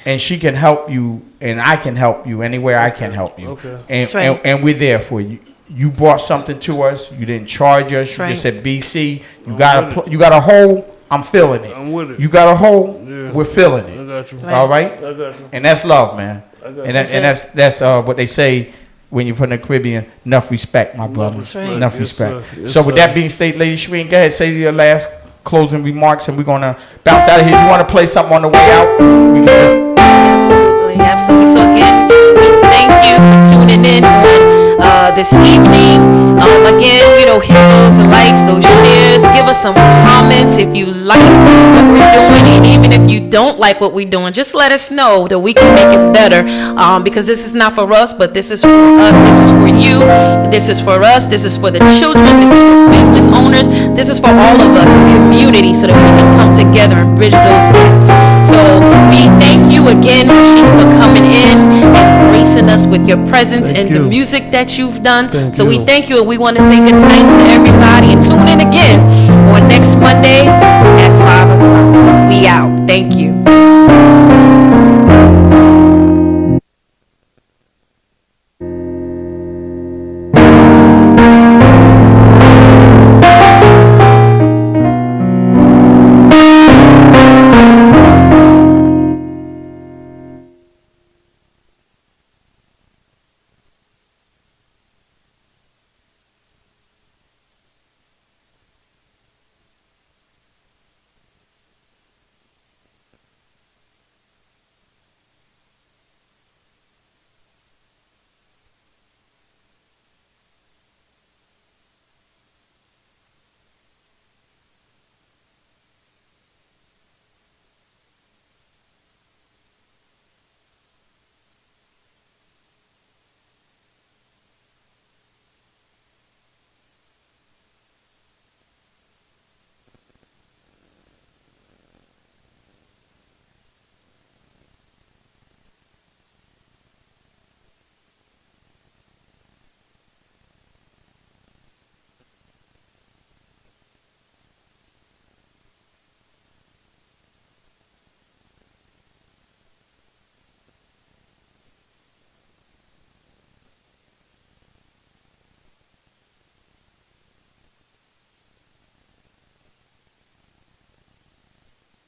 [SPEAKER 2] And she can help you, and I can help you anywhere I can help you.
[SPEAKER 3] Okay.
[SPEAKER 2] And,
[SPEAKER 1] That's right.
[SPEAKER 2] and we're there for you. You brought something to us. You didn't charge us.
[SPEAKER 1] That's
[SPEAKER 2] You just
[SPEAKER 1] right.
[SPEAKER 2] said BC. You
[SPEAKER 3] I'm
[SPEAKER 2] got
[SPEAKER 3] with
[SPEAKER 2] you got a hole. I'm feeling it.
[SPEAKER 3] I'm with it.
[SPEAKER 2] You got a hole.
[SPEAKER 3] Yeah.
[SPEAKER 2] We're feeling
[SPEAKER 3] I
[SPEAKER 2] it.
[SPEAKER 3] got you.
[SPEAKER 1] Right.
[SPEAKER 2] All right.
[SPEAKER 3] I got you.
[SPEAKER 2] And that's love, man.
[SPEAKER 3] I got
[SPEAKER 2] And,
[SPEAKER 3] you.
[SPEAKER 2] that's what they say when you're from the Caribbean. Enough respect, my brother.
[SPEAKER 1] That's right.
[SPEAKER 2] Enough
[SPEAKER 3] Yes,
[SPEAKER 2] respect.
[SPEAKER 3] sir. Yes,
[SPEAKER 2] So with
[SPEAKER 3] sir.
[SPEAKER 2] that being stated, Lady Shireen, go ahead, say your last closing remarks, and we're gonna bounce out of here. If you want to play something on the way out, we can just.
[SPEAKER 1] Absolutely, absolutely. So again, we thank you for tuning in on this evening. Again, hit those likes, those shares. Give us some comments if you like what we're doing, and even if you don't like what we're doing, just let us know that we can make it better. Because this is not for us, but this is for us. This is for you. This is for us. This is for the children. This is for business owners. This is for all of us, community, so that we can come together and bridge those gaps. So we thank you again, Rashid, for coming in and gracing us with your presence
[SPEAKER 3] Thank
[SPEAKER 1] and
[SPEAKER 3] you.
[SPEAKER 1] the music that you've done.
[SPEAKER 3] Thank
[SPEAKER 1] So we
[SPEAKER 3] you.
[SPEAKER 1] thank you, and we want to say good night to everybody, and tune in again on next Monday at 5 o'clock. We out. Thank you.